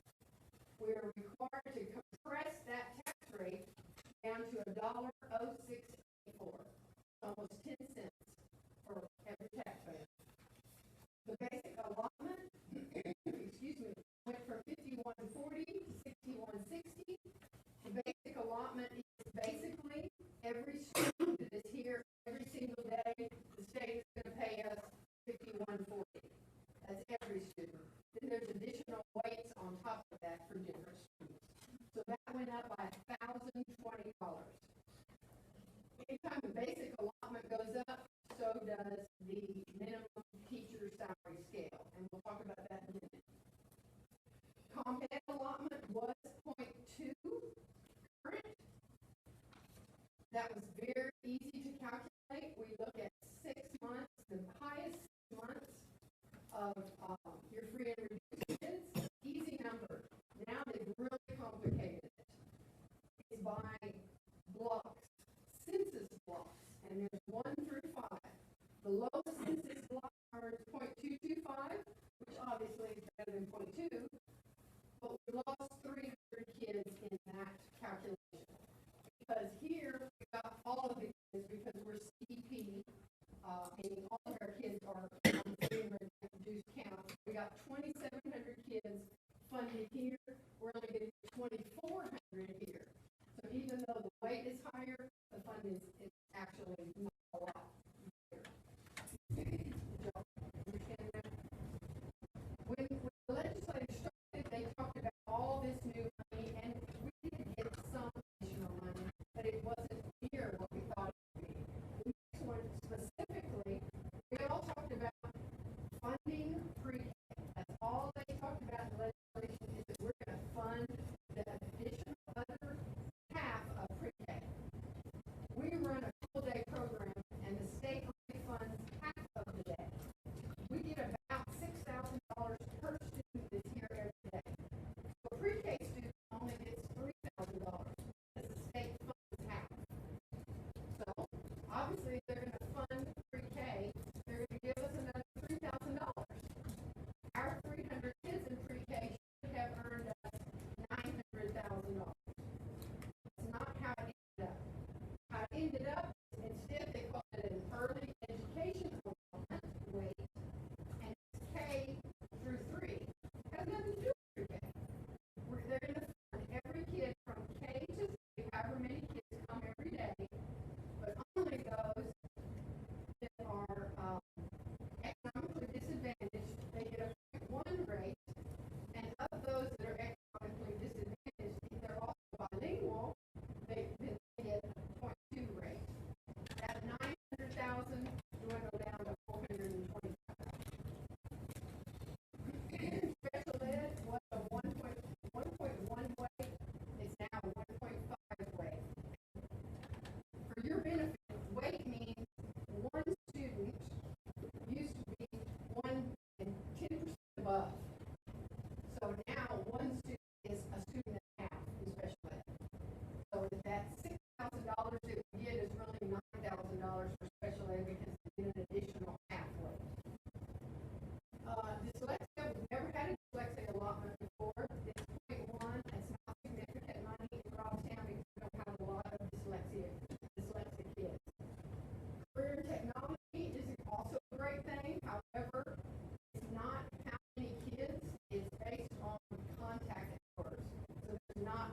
We are required to compress that tax rate down to $1.0684, almost 10 cents for every taxpayer. The basic allotment, excuse me, went from 5140 to 6160. The basic allotment is basically every student that is here every single day, the state is going to pay us 5140. That's every student. Then there's additional weights on top of that for different students. So that went up by $1,020. Anytime the basic allotment goes up, so does the minimum teacher salary scale, and we'll talk about that in a minute. Comp Ed allotment was 0.2 current. That was very easy to calculate. We look at 6 months, the highest 6 months of your free and reduced kids. Easy number. Now they've really complicated it. It's by blocks, census blocks, and there's 1 through 5. The lowest census block earns 0.225, which obviously is better than 0.2, but we lost 300 kids in that calculation. Because here we got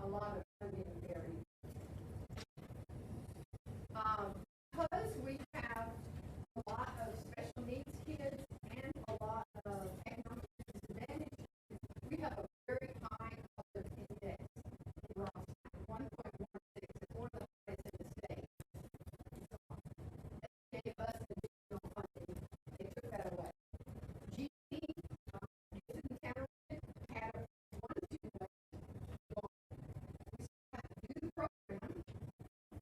a lot of funding there. Because we have a lot of special needs kids and a lot of economic disadvantaged, we have a very high public index in Ross, 1.16. It's one of the highest in the state. They gave us additional funding. They took that away. GE, Newton County had a 1-2 we still have to do the program,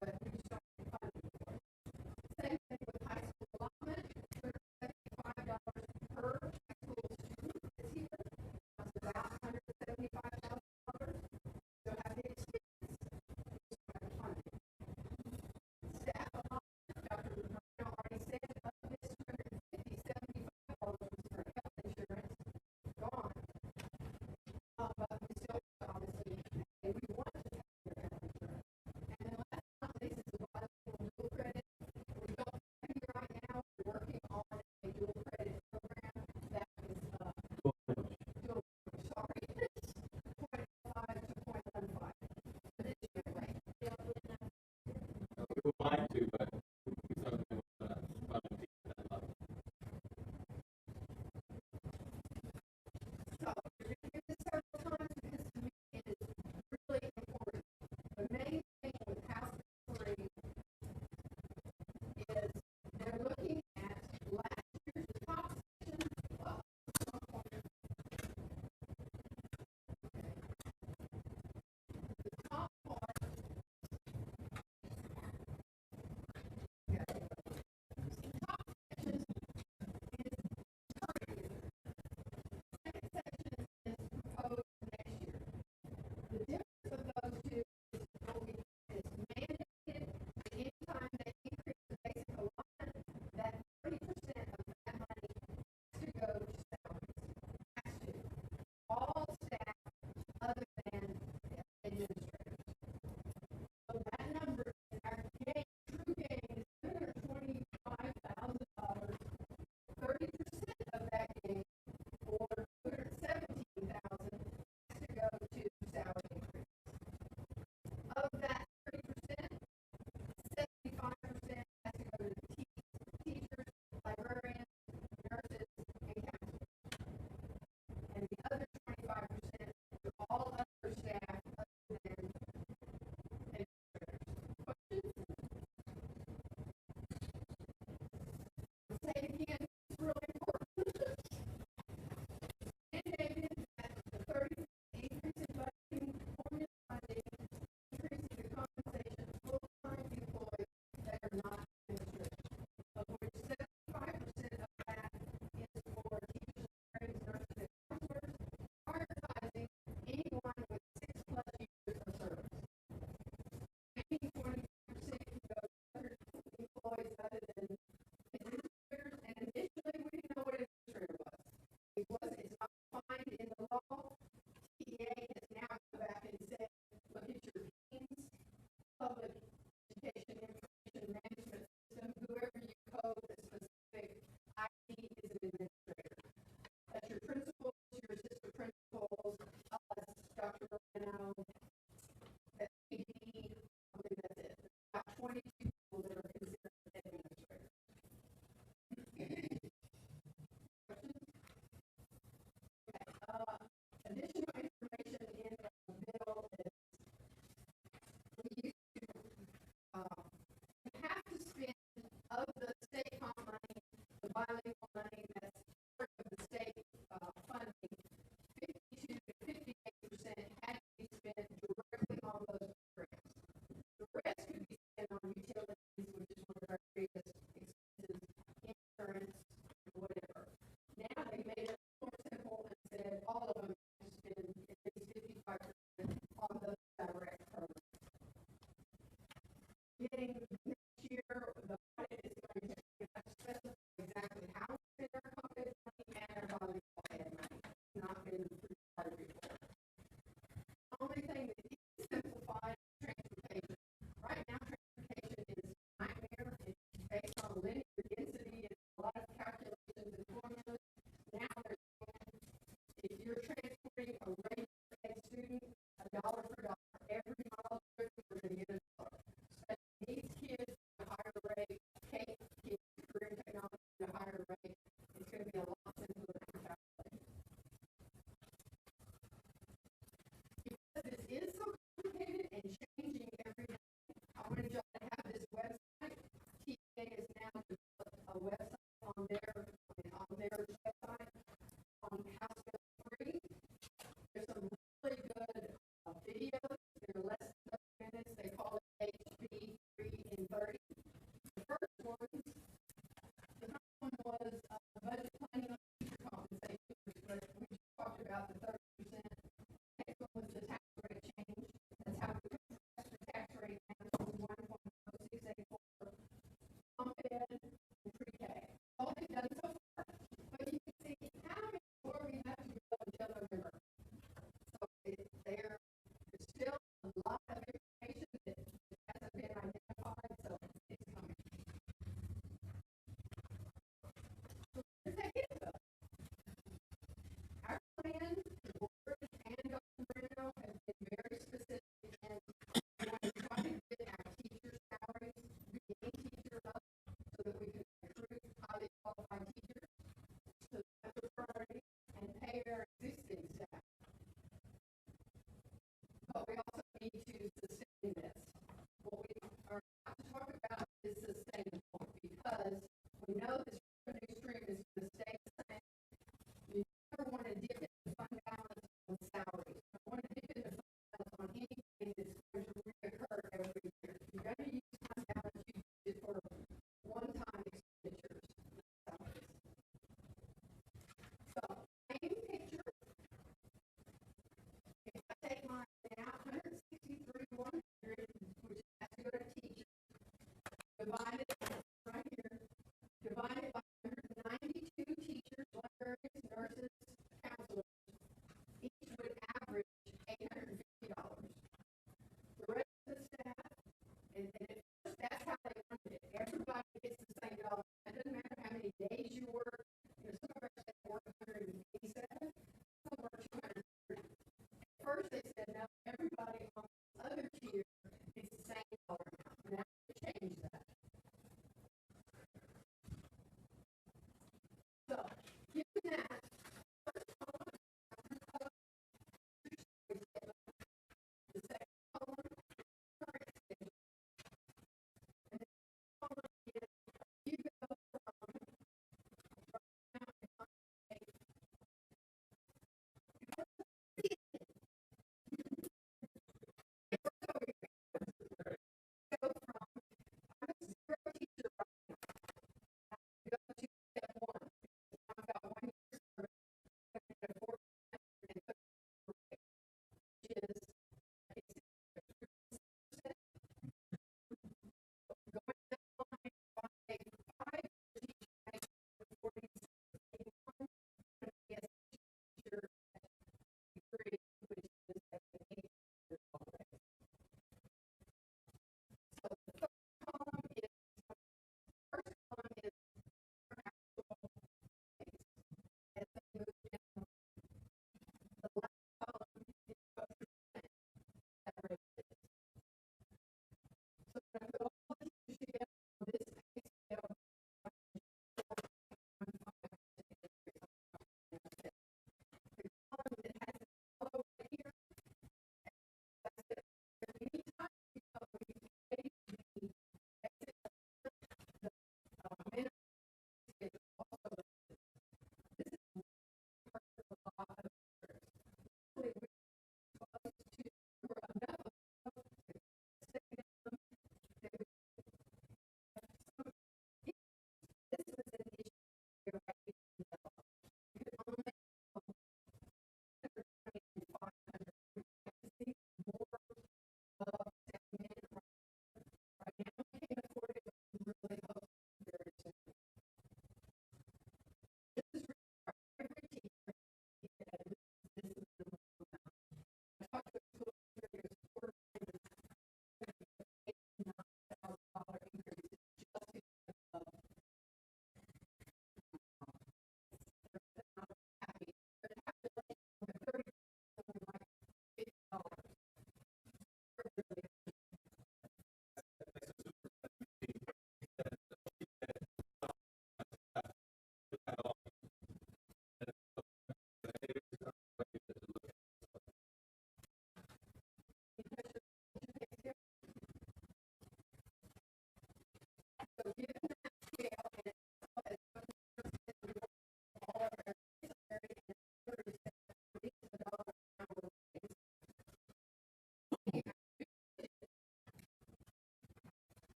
but we just don't have funding for it. lot of